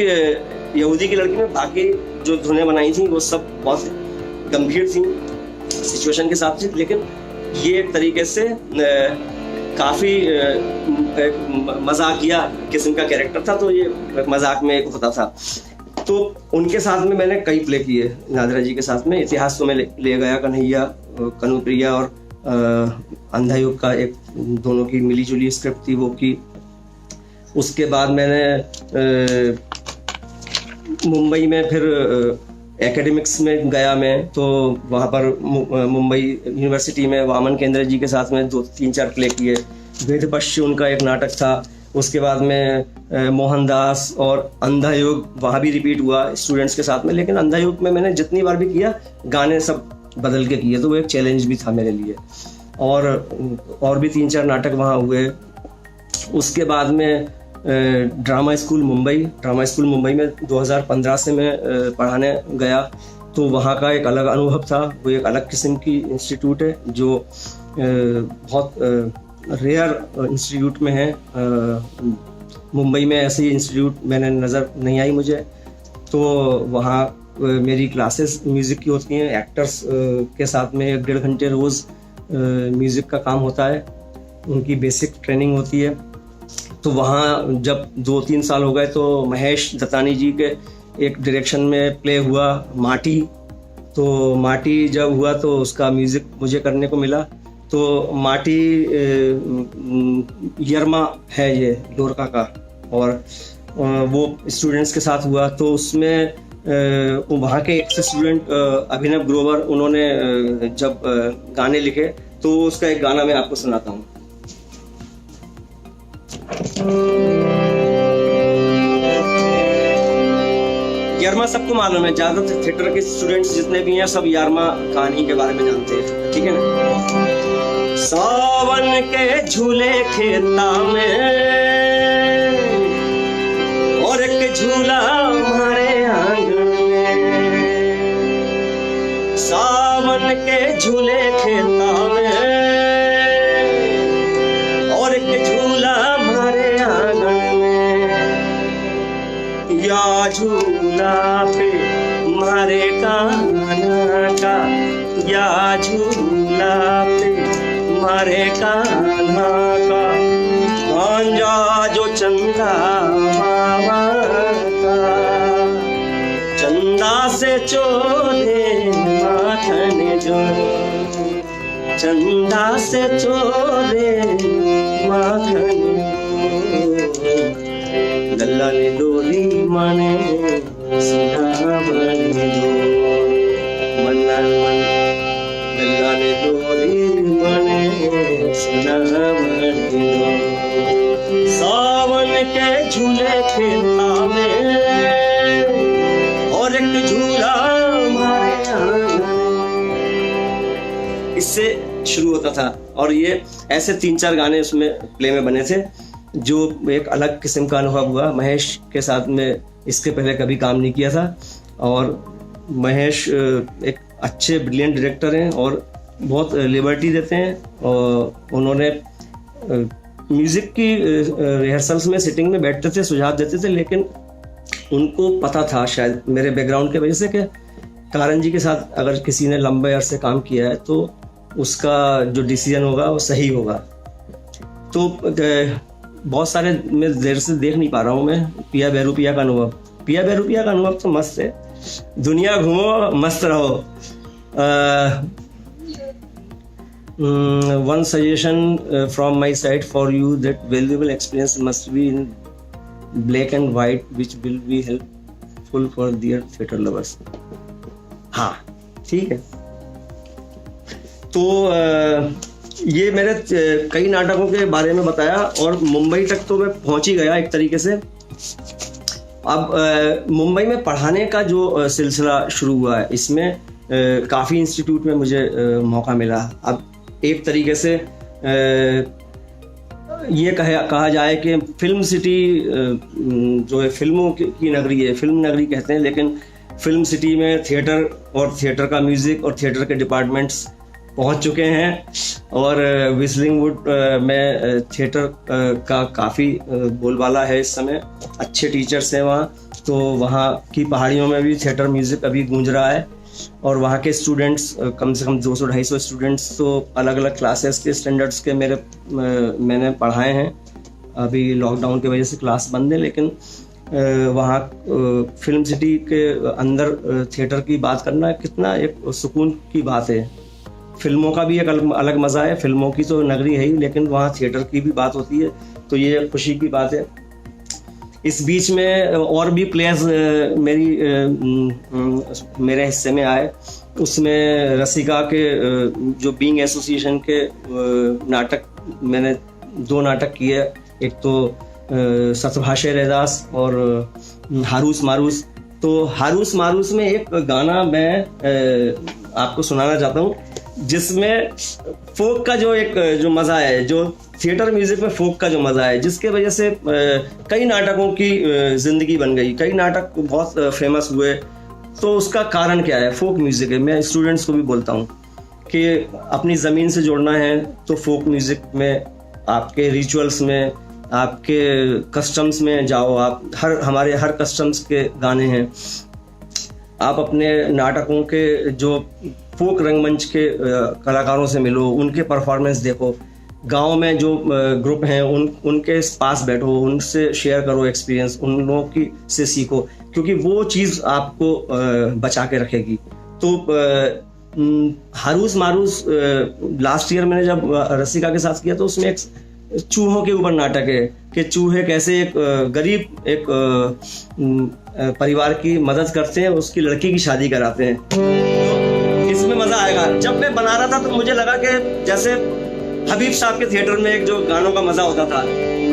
यहूदी की लड़की में बाकी जो धुनें बनाई थी वो सब बहुत गंभीर थी, सिचुएशन के साथ थी, लेकिन ये एक तरीके से काफी मजाकिया किस्म का कैरेक्टर था, तो ये मजाक में होता था। तो उनके साथ में मैंने कई प्ले किए नादरा जी के साथ में। इतिहास तो मैं ले गया, कन्हैया, कनुप्रिया और अंधा युग का एक दोनों की मिली जुली स्क्रिप्ट थी वो की। उसके बाद मैंने मुंबई में फिर एकेडमिक्स में गया मैं, तो वहाँ पर मुंबई यूनिवर्सिटी में वामन केंद्र जी के साथ में 2-3-4 प्ले किए। वेदपश्य उनका एक नाटक था। उसके बाद में मोहनदास और अंधा युग वहाँ भी रिपीट हुआ स्टूडेंट्स के साथ में, लेकिन अंधा युग में मैंने जितनी बार भी किया गाने सब बदल के किए, तो वो एक चैलेंज भी था मेरे लिए। और भी 3-4 नाटक वहाँ हुए। उसके बाद में ड्रामा स्कूल मुंबई में 2015 से मैं पढ़ाने गया, तो वहाँ का एक अलग अनुभव था। वो एक अलग किस्म की इंस्टीट्यूट है जो बहुत रेयर इंस्टीट्यूट में है। मुंबई में ऐसी इंस्टीट्यूट मैंने नज़र नहीं आई मुझे। तो वहाँ मेरी क्लासेस म्यूज़िक की होती हैं, एक्टर्स के साथ में 1-1.5 घंटे रोज़ म्यूज़िक का काम होता है, उनकी बेसिक ट्रेनिंग होती है। तो वहाँ जब 2-3 साल हो गए तो महेश दत्तानी जी के एक डायरेक्शन में प्ले हुआ माटी। तो माटी जब हुआ तो उसका म्यूज़िक मुझे करने को मिला। तो माटी यरमा है ये लोरका का, और वो स्टूडेंट्स के साथ हुआ। तो उसमें वहाँ के एक स्टूडेंट अभिनव ग्रोवर, उन्होंने जब गाने लिखे, तो उसका एक गाना मैं आपको सुनाता हूँ। यारमा सबको मालूम है, ज्यादातर थिएटर के स्टूडेंट्स जितने भी हैं सब यारमा कहानी के बारे में जानते हैं, ठीक है ना। सावन के झूले खेता में और एक झूला हमारे आंगन में, सावन के झूले खेलता मैं, और एक झूला हमारे आंगन में, या झूला पे मारे कान्हा का, या झूला पे मारे कान्हा का, भांजा जो चंदा मामा का, चंदा से चोले माखन जो, चंदा से चोले माखन, लल्ला ने डोली माने सिधावन जो, मन्ना मन लल्ला ने डोली माने सिधावन जो, सावन के झूले खेलता में, और एक झूला हमारे आंगन। इससे शुरू होता था, और ये ऐसे 3-4 गाने उसमें प्ले में बने थे, जो एक अलग किस्म का अनुभव हुआ। महेश के साथ में इसके पहले कभी काम नहीं किया था, और महेश एक अच्छे ब्रिलियंट डायरेक्टर हैं और बहुत लिबर्टी देते हैं। और उन्होंने म्यूज़िक की रिहर्सल्स में सिटिंग में बैठते थे, सुझाव देते थे, लेकिन उनको पता था शायद मेरे बैकग्राउंड के वजह से कि कारण जी के साथ अगर किसी ने लंबे अरसे काम किया है तो उसका जो डिसीजन होगा वो सही होगा। तो बहुत सारे मैं देर से देख नहीं पा रहा हूँ मैं पिया बहरूपिया का अनुभव। पिया बहरूपिया का अनुभव तो मस्त है, दुनिया घूमो मस्त रहो। One suggestion from my side for you, that valuable experience must be in black and white, which will be helpful for dear theatre lovers. हाँ ठीक है। तो ये मेरे कई नाटकों के बारे में बताया, और मुंबई तक तो मैं पहुंच ही गया एक तरीके से। अब मुंबई में पढ़ाने का जो सिलसिला शुरू हुआ है, इसमें काफ़ी इंस्टीट्यूट में मुझे मौका मिला। अब एक तरीके से ये कहा जाए कि फिल्म सिटी जो है फिल्मों की नगरी है, फिल्म नगरी कहते हैं, लेकिन फिल्म सिटी में थिएटर और थिएटर का म्यूज़िक और थिएटर के डिपार्टमेंट्स पहुंच चुके हैं। और विस्लिंग वुड में थिएटर का काफ़ी बोलबाला है इस समय, अच्छे टीचर्स हैं वहाँ। तो वहाँ की पहाड़ियों में भी थिएटर म्यूज़िक अभी गूंज रहा है, और वहाँ के स्टूडेंट्स कम से कम 200-250 स्टूडेंट्स तो अलग अलग क्लासेस के स्टैंडर्ड्स के मैंने पढ़ाए हैं। अभी लॉकडाउन की वजह से क्लास बंद है, लेकिन वहाँ फिल्म सिटी के अंदर थिएटर की बात करना कितना एक सुकून की बात है। फिल्मों का भी एक अलग मज़ा है, फिल्मों की तो नगरी है ही, लेकिन वहाँ थिएटर की भी बात होती है, तो ये खुशी की बात है। इस बीच में और भी प्लेयर्स मेरे हिस्से में आए। उसमें रसिका के जो बीइंग एसोसिएशन के नाटक, मैंने 2 नाटक किए, एक तो सतभाषे रैदास और हारूस मारूस। तो हारूस मारूस में एक गाना मैं आपको सुनाना चाहता हूँ, जिसमें फोक का जो मज़ा है, जो थिएटर म्यूज़िक में फोक का जो मज़ा है, जिसके वजह से कई नाटकों की ज़िंदगी बन गई, कई नाटक बहुत फेमस हुए। तो उसका कारण क्या है? फोक म्यूज़िक है। मैं स्टूडेंट्स को भी बोलता हूँ कि अपनी ज़मीन से जोड़ना है तो फोक म्यूज़िक में, आपके रिचुअल्स में, आपके कस्टम्स में जाओ। आप हमारे हर कस्टम्स के गाने हैं। आप अपने नाटकों के जो फोक रंगमंच के कलाकारों से मिलो, उनके परफॉर्मेंस देखो। गांव में जो ग्रुप हैं उनके पास बैठो, उनसे शेयर करो एक्सपीरियंस, उन लोगों की से सीखो, क्योंकि वो चीज़ आपको बचा के रखेगी। तो हारूस मारूस लास्ट ईयर मैंने जब रसिका के साथ किया, तो उसमें एक चूहों के ऊपर नाटक है कि चूहे कैसे एक गरीब एक परिवार की मदद करते हैं, उसकी लड़की की शादी कराते हैं। तो इसमें मज़ा आएगा। जब मैं बना रहा था तो मुझे लगा कि जैसे हबीब साहब के थिएटर में एक जो गानों का मज़ा होता था,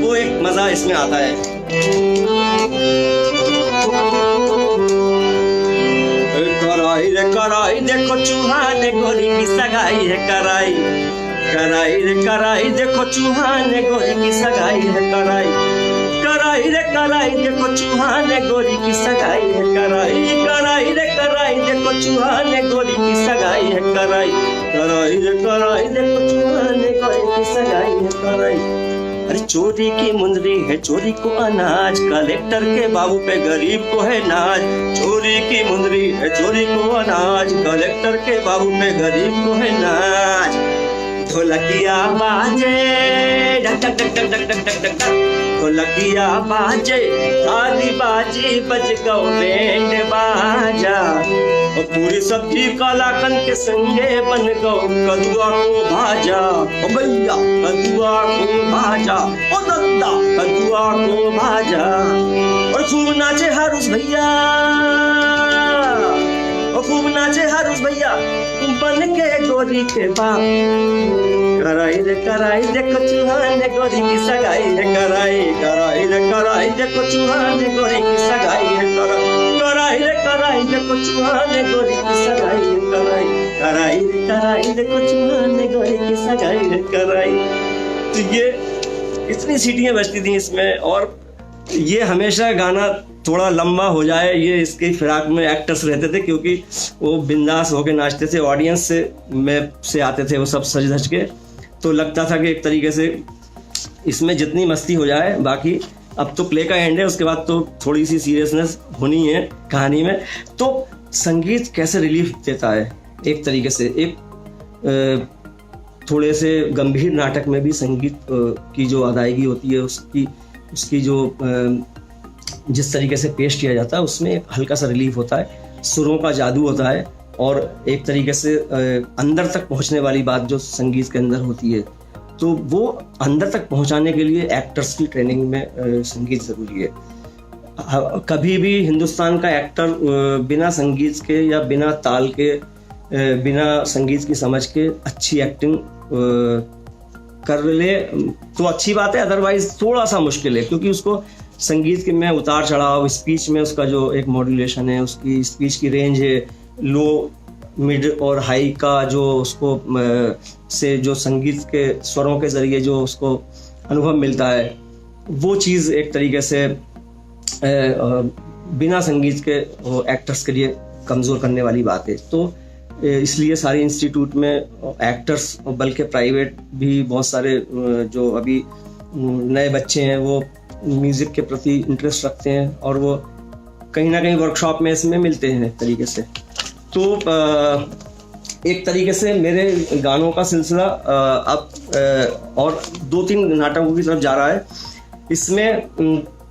वो एक मज़ा इसमें आता है। कराई रे कराई देखो चूहा ने गोरी की सगाई है, कराई कराई रे कराई देखो चूहा ने गोरी की सगाई है, कराई कराई रे कराई देखो चूहा ने गोरी की सगाई है, कराई कराई रे कराई देखो चूहा ने गोरी की सगाई कराई कराई रे कराई देखो चुहाने गए की सगाई है कराई। अरे चोरी की मुंदरी है चोरी को अनाज, कलेक्टर के बाबू पे गरीब को है नाज। चोरी की मुंदरी है चोरी को अनाज, कलेक्टर के बाबू पे गरीब को है नाज। ढोलकिया बाजे duck duck duck duck duck duck duck duck, Dholakia बाजे थाली बाजी बज गौ बैंड बाजा। और पूरी सब्जी कालाकन के संगे बन गौ कदुआ को भाजा। ओ भैया कदुआ को भाजा, ओ दद्दा कदुआ को भाजा। और खूब नाचे हारूस भैया, और खूब नाचे हारूस भैया बन के गोरी के बाप। कराई रे कराई देखो चूहाने गोरी की सगाई है कराई कराई रे कराई देखो चूहाने गोरी की सगाई है कराई रे कराई देखो चूहाने गोरी की सगाई है कराई रे कराई देखो चूहाने गोरी की सगाई है कराई। तो ये इतनी सीटियां बजती थी इसमें, और ये हमेशा गाना थोड़ा लंबा हो जाए ये इसकी फिराक में एक्टर्स रहते थे, क्योंकि वो बिंदास होके नाचते थे, ऑडियंस से आते थे वो सब सज धज के। तो लगता था कि एक तरीके से इसमें जितनी मस्ती हो जाए, बाकी अब तो प्ले का एंड है, उसके बाद तो थोड़ी सी सीरियसनेस होनी है कहानी में। तो संगीत कैसे रिलीफ देता है एक तरीके से, एक थोड़े से गंभीर नाटक में भी संगीत की जो अदायगी होती है उसकी जो जिस तरीके से पेश किया जाता है उसमें एक हल्का सा रिलीफ होता है, सुरों का जादू होता है, और एक तरीके से अंदर तक पहुंचने वाली बात जो संगीत के अंदर होती है, तो वो अंदर तक पहुंचाने के लिए एक्टर्स की ट्रेनिंग में संगीत ज़रूरी है। कभी भी हिंदुस्तान का एक्टर बिना संगीत के या बिना ताल के, बिना संगीत की समझ के अच्छी एक्टिंग कर ले तो अच्छी बात है, अदरवाइज थोड़ा सा मुश्किल है, क्योंकि उसको संगीत के में उतार चढ़ाव, स्पीच में उसका जो एक मॉड्यूलेशन है, उसकी स्पीच की रेंज है, लो मिड और हाई का जो उसको से जो संगीत के स्वरों के जरिए जो उसको अनुभव मिलता है, वो चीज़ एक तरीके से बिना संगीत के एक्टर्स के लिए कमज़ोर करने वाली बात है। तो इसलिए सारे इंस्टीट्यूट में एक्टर्स, बल्कि प्राइवेट भी बहुत सारे जो अभी नए बच्चे हैं वो म्यूज़िक के प्रति इंटरेस्ट रखते हैं, और वो कहीं ना कहीं वर्कशॉप में इसमें मिलते हैं एक तरीके से। तो एक तरीके से मेरे गानों का सिलसिला अब और 2-3 नाटकों की तरफ जा रहा है। इसमें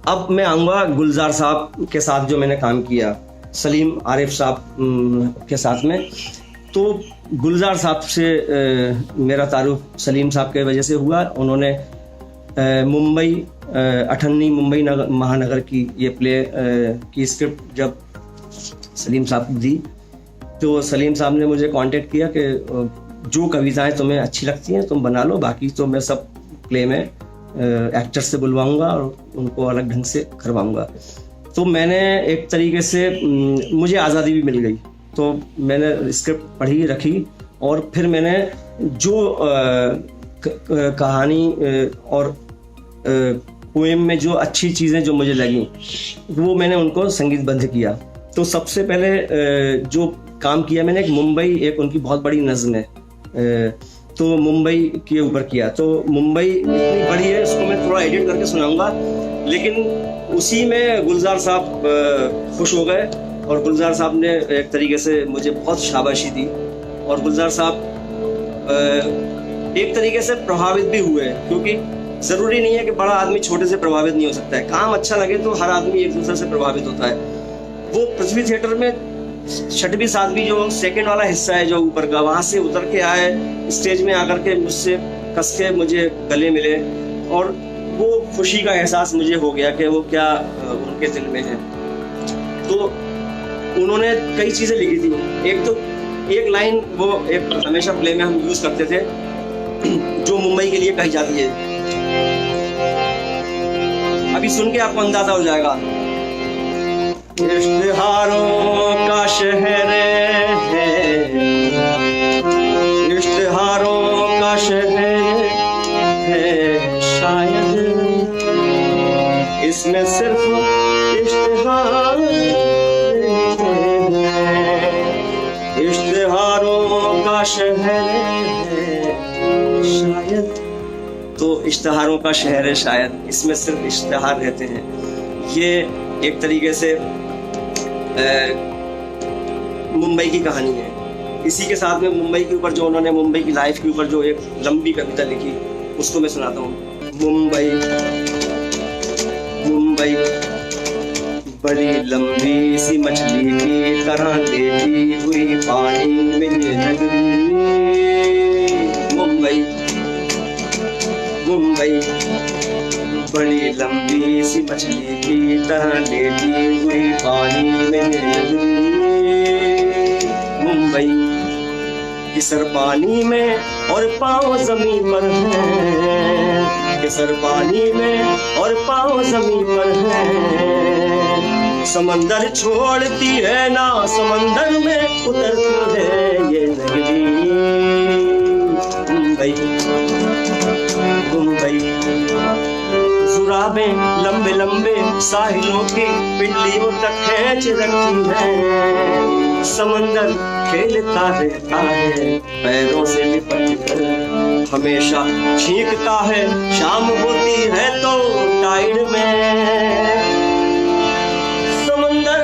अब मैं आऊँगा गुलजार साहब के साथ जो मैंने काम किया, सलीम आरिफ साहब के साथ में। तो गुलजार साहब से मेरा तारुफ सलीम साहब के वजह से हुआ। उन्होंने मुंबई अठन्नी मुंबई महानगर की ये प्ले की स्क्रिप्ट जब सलीम साहब दी, तो सलीम साहब ने मुझे कांटेक्ट किया कि जो कविताएं तुम्हें अच्छी लगती हैं तुम बना लो, बाकी तो मैं सब प्ले में एक्टर्स से बुलवाऊंगा और उनको अलग ढंग से करवाऊंगा। तो मैंने एक तरीके से मुझे आज़ादी भी मिल गई, तो मैंने स्क्रिप्ट पढ़ी रखी, और फिर मैंने जो कहानी और पोएम में जो अच्छी चीज़ें जो मुझे लगी वो मैंने उनको संगीतबद्ध किया। तो सबसे पहले जो काम किया मैंने, एक मुंबई, एक उनकी बहुत बड़ी नज़्म है, तो मुंबई के ऊपर किया। तो मुंबई इतनी बड़ी है, उसको मैं थोड़ा एडिट करके सुनाऊंगा, लेकिन उसी में गुलजार साहब खुश हो गए, और गुलजार साहब ने एक तरीके से मुझे बहुत शाबाशी दी, और गुलजार साहब एक तरीके से प्रभावित भी हुए, क्योंकि ज़रूरी नहीं है कि बड़ा आदमी छोटे से प्रभावित नहीं हो सकता है। काम अच्छा लगे तो हर आदमी एक दूसरे से प्रभावित होता है। वो पृथ्वी थिएटर में 6वीं 7वीं जो सेकंड वाला हिस्सा है जो ऊपर का, वहाँ से उतर के आए, स्टेज में आकर के मुझसे कस के मुझे गले मिले, और वो खुशी का एहसास मुझे हो गया कि वो क्या उनके दिल में है। तो उन्होंने कई चीज़ें लिखी थी। एक तो एक लाइन वो एक हमेशा प्ले में हम यूज़ करते थे जो मुंबई के लिए कही जाती है, अभी सुन के आपको अंदाजा हो जाएगा। इश्तिहारों का शहर है, इश्तिहारों का शहर है शायद, इसमें सिर्फ इश्तिहार है, इश्तिहारों का का शहर है शायद, तो इश्तिहारों का शहर है शायद, इसमें सिर्फ इश्तिहार रहते हैं। ये एक तरीके से मुंबई की कहानी है। इसी के साथ में मुंबई के ऊपर जो उन्होंने मुंबई की लाइफ के ऊपर जो एक लंबी कविता लिखी, उसको मैं सुनाता हूँ। मुंबई मुंबई बड़ी लंबी सी मछली की तरह लेटी हुई पानी में ये नगरी। मुंबई मुंबई बड़ी लंबी सी मछली की तरह लेटी हुई पानी में ये नगरी। मुंबई कि सर पानी में और पाँव जमीन पर है, कि सर पानी में और पाँव जमीन पर है। समंदर छोड़ती है ना समंदर में उतरती है ये नगरी। मुंबई मुंबई जुराबें लंबे लंबे साहिलों की पिंडलियों तक खींच रखी है। समंदर खेलता रहता है पैरों से लिपट कर, हमेशा छींकता है शाम होती है तो टाइड में। समंदर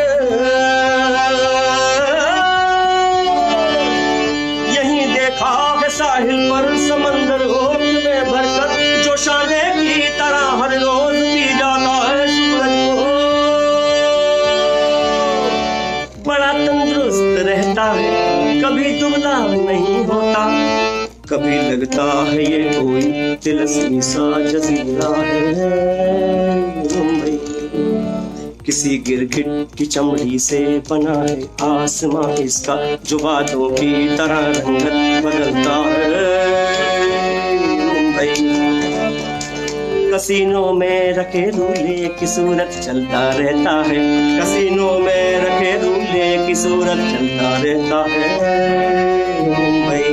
यहीं देखा है साहिल पर समंदर होठ में भरकर, जो शाने की तरह हर रोज पी जाता है सूरज को। बड़ा तंदुरुस्त रहता है, कभी दुबला नहीं होता, कभी लगता है ये कोई तिलस्मी सा जजीरा है। मुंबई किसी गिरगिट की चमड़ी से बना है आसमां इसका, जो बादों की तरह रंगत बदलता है। मुंबई कसीनों में रखे दूल्हे की सूरत चलता रहता है, कसीनों में रखे दूल्हे की सूरत चलता रहता है। मुंबई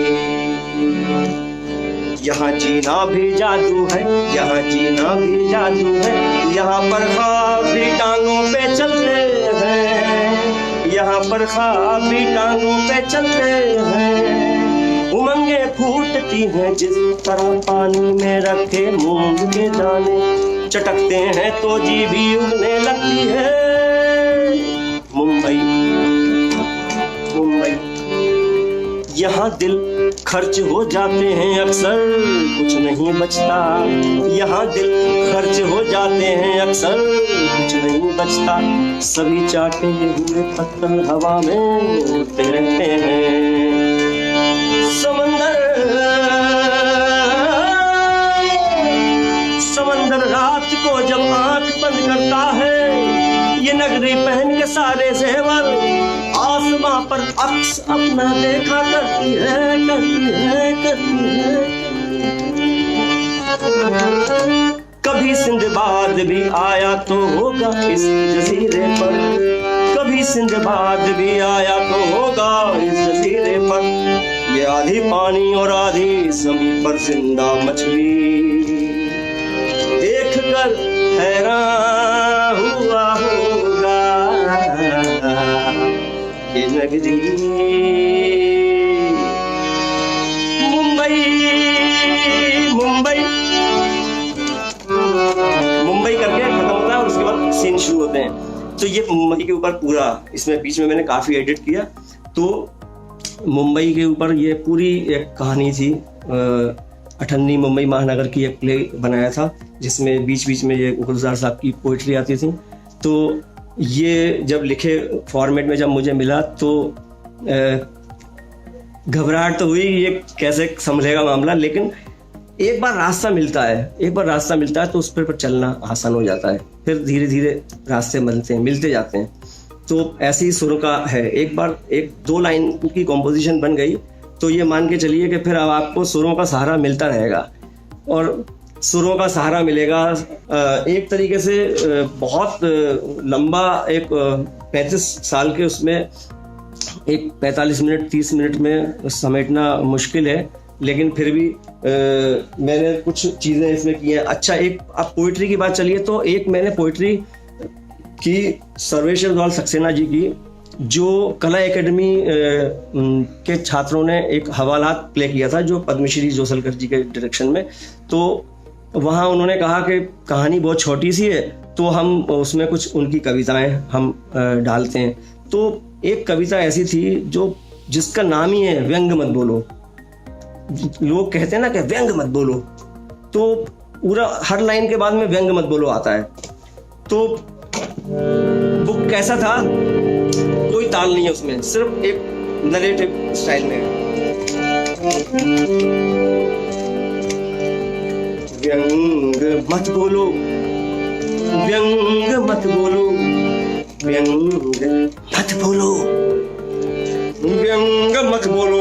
यहाँ जीना भी जादू है, यहाँ जीना भी जादू है, यहाँ पर ख्वाब भी टांगों पे चलते हैं, यहाँ पर ख्वाब भी टांगों पे चलते हैं। उमंगे फूटती हैं जिस तरह पानी में रखे मूंग के दाने, चटकते हैं तो जी भी उगने लगती है। मुंबई मुंबई यहाँ दिल खर्च हो जाते हैं अक्सर, कुछ नहीं बचता। यहाँ दिल खर्च हो जाते हैं अक्सर, कुछ नहीं बचता। सभी चाटे हुए पत्थर हवा में उड़ते रहते हैं। समंदर रात को जब आंख बंद करता है, ये नगरी पहन के सारे जेवर आसमां पर अक्स अपना देखा करती है, करती है, करती है। कभी सिंदबाद भी आया तो होगा इस जजीरे पर, कभी सिंदबाद भी आया तो होगा इस जजीरे पर। ये आधी पानी और आधी जमीन पर जिंदा मछली देख कर हैरान हुआ होगा ये नगरी। मुंबई मुंबई मुंबई करके खत्म होता है और उसके बाद सीन शुरू होते हैं। तो ये मुंबई के ऊपर पूरा, इसमें बीच में मैंने काफी एडिट किया, तो मुंबई के ऊपर ये पूरी एक कहानी थी। अठन्नी मुंबई महानगर की एक प्ले बनाया था, जिसमें बीच बीच में ये गुलजार साहब की पोइट्री आती थी। तो ये जब लिखे फॉर्मेट में जब मुझे मिला तो घबराहट तो हुई, ये कैसे संभलेगा मामला, लेकिन एक बार रास्ता मिलता है तो उस पर चलना आसान हो जाता है। फिर धीरे धीरे रास्ते मिलते जाते हैं। तो ऐसे ही सुरों का है, एक बार एक दो लाइन की कॉम्पोजिशन बन गई तो ये मान के चलिए कि फिर अब आपको सुरों का सहारा मिलता रहेगा और सुरों का सहारा मिलेगा। एक तरीके से बहुत लंबा एक 35 साल के उसमें एक 45 मिनट 30 मिनट में समेटना मुश्किल है, लेकिन फिर भी मैंने कुछ चीज़ें इसमें की हैं। अच्छा, एक अब पोइट्री की बात चलिए तो एक मैंने पोइट्री की सर्वेश्वर द्वाल सक्सेना जी की जो कला एकेडमी के छात्रों ने एक हवालात प्ले किया था जो पद्मश्री जोसलकर जी के डायरेक्शन में। तो वहाँ उन्होंने कहा कि कहानी बहुत छोटी सी है, तो हम उसमें कुछ उनकी कविताएं हम डालते हैं। तो एक कविता ऐसी थी जिसका नाम ही है व्यंग मत बोलो। लोग कहते हैं ना कि व्यंग मत बोलो, तो पूरा हर लाइन के बाद में व्यंग मत बोलो आता है। तो वो कैसा था, कोई ताल नहीं है उसमें, सिर्फ एक नरेटिव स्टाइल में है। व्यंग मत बोलो, व्यंग मत बोलो, व्यंग मत बोलो, व्यंग मत बोलो।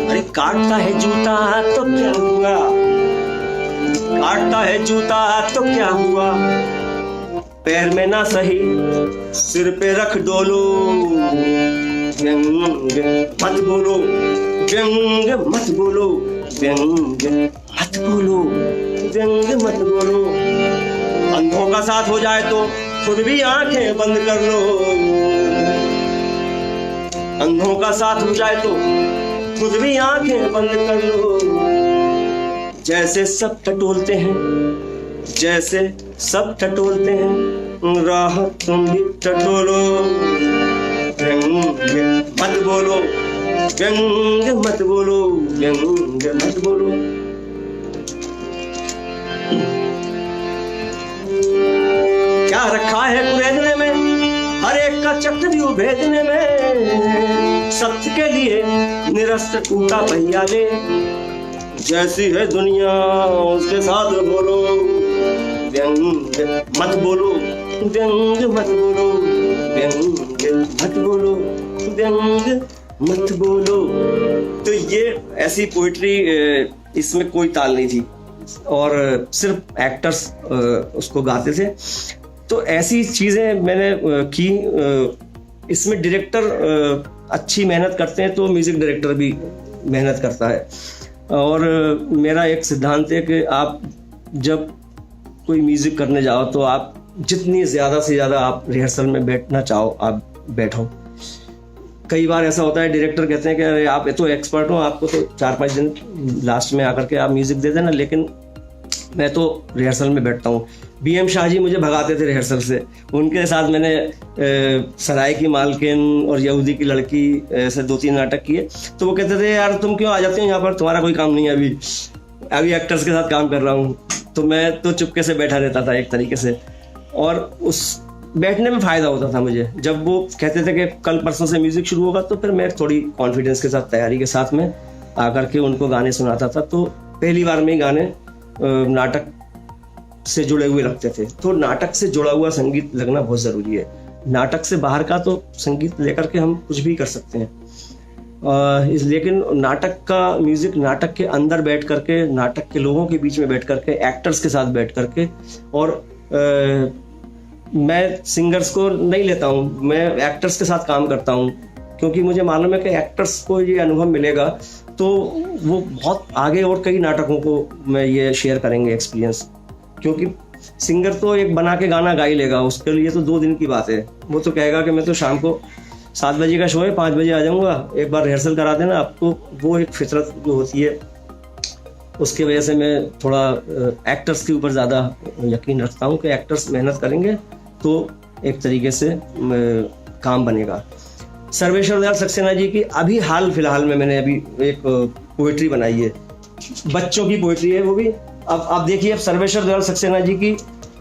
अरे काटता है जूता तो क्या हुआ, काटता है जूता तो क्या हुआ, पैर में ना सही सिर पे रख डोलो। व्यंग मत बोलो, व्यंग मत बोलो, व्यंग मत बोलो, व्यंग मत बोलो। अंधों का साथ हो जाए तो खुद भी आंखें बंद कर लो। अंधों का साथ हो जाए तो खुद भी आंखें बंद कर लो। जैसे सब टटोलते हैं, जैसे सब टटोलते हैं, राह तुम भी टटोलो। व्यंग मत बोलो, व्यंग मत बोलो, व्यंग मत बोलो। क्या रखा है कुरेदने में, हर एक का चक्रव्यूह भेदने में। सत्य के लिए निरस्त टूटा पहिया ले, जैसी है दुनिया उसके साथ बोलो। व्यंग मत बोलो, व्यंग मत बोलो, व्यंग मत बोलो, व्यंग मत बोलो। तो ये ऐसी पोइट्री, इसमें कोई ताल नहीं थी और सिर्फ एक्टर्स उसको गाते थे। तो ऐसी चीज़ें मैंने की। इसमें डायरेक्टर अच्छी मेहनत करते हैं तो म्यूज़िक डायरेक्टर भी मेहनत करता है। और मेरा एक सिद्धांत है कि आप जब कोई म्यूज़िक करने जाओ तो आप जितनी ज़्यादा से ज़्यादा आप रिहर्सल में बैठना चाहो आप बैठो। कई बार ऐसा होता है डायरेक्टर कहते हैं कि अरे आप तो एक्सपर्ट हो, आपको तो 4-5 दिन लास्ट में आकर के आप म्यूज़िक दे देना, लेकिन मैं तो रिहर्सल में बैठता हूँ। BM शाह जी मुझे भगाते थे रिहर्सल से। उनके साथ मैंने सराय की मालकिन और यहूदी की लड़की ऐसे 2-3 नाटक किए। तो वो कहते थे यार तुम क्यों आ जाते हो यहाँ पर, तुम्हारा कोई काम नहीं है, अभी एक्टर्स के साथ काम कर रहा हूँ। तो मैं तो चुपके से बैठा रहता था एक तरीके से, और उस बैठने में फ़ायदा होता था मुझे। जब वो कहते थे कि कल परसों से म्यूज़िक शुरू होगा, तो फिर मैं थोड़ी कॉन्फिडेंस के साथ, तैयारी के साथ में आकर के उनको गाने सुनाता था। तो पहली बार में ही गाने नाटक से जुड़े हुए लगते थे। तो नाटक से जुड़ा हुआ संगीत लगना बहुत ज़रूरी है। नाटक से बाहर का तो संगीत लेकर के हम कुछ भी कर सकते हैं, लेकिन नाटक का म्यूज़िक नाटक के अंदर बैठ करके, नाटक के लोगों के बीच में बैठ करके, एक्टर्स के साथ बैठ करके। और मैं सिंगर्स को नहीं लेता हूँ, मैं एक्टर्स के साथ काम करता हूँ, क्योंकि मुझे मालूम है कि एक्टर्स को ये अनुभव मिलेगा तो वो बहुत आगे और कई नाटकों को मैं ये शेयर करेंगे एक्सपीरियंस। क्योंकि सिंगर तो एक बना के गाना गा ही लेगा, उसके लिए तो 2 दिन की बात है। वो तो कहेगा कि मैं तो शाम को 7 बजे का शो है, 5 बजे आ जाऊँगा, एक बार रिहर्सल करा देना आपको। वो एक फितरत जो होती है, उसकी वजह से मैं थोड़ा एक्टर्स के ऊपर ज़्यादा यकीन रखता हूँ कि एक्टर्स मेहनत करेंगे तो एक तरीके से काम बनेगा। सर्वेश्वर दयाल सक्सेना जी की अभी हाल फिलहाल में मैंने अभी एक पोइट्री बनाई है, बच्चों की पोइट्री है वो भी। अब आप देखिए, अब सर्वेश्वर दयाल सक्सेना जी की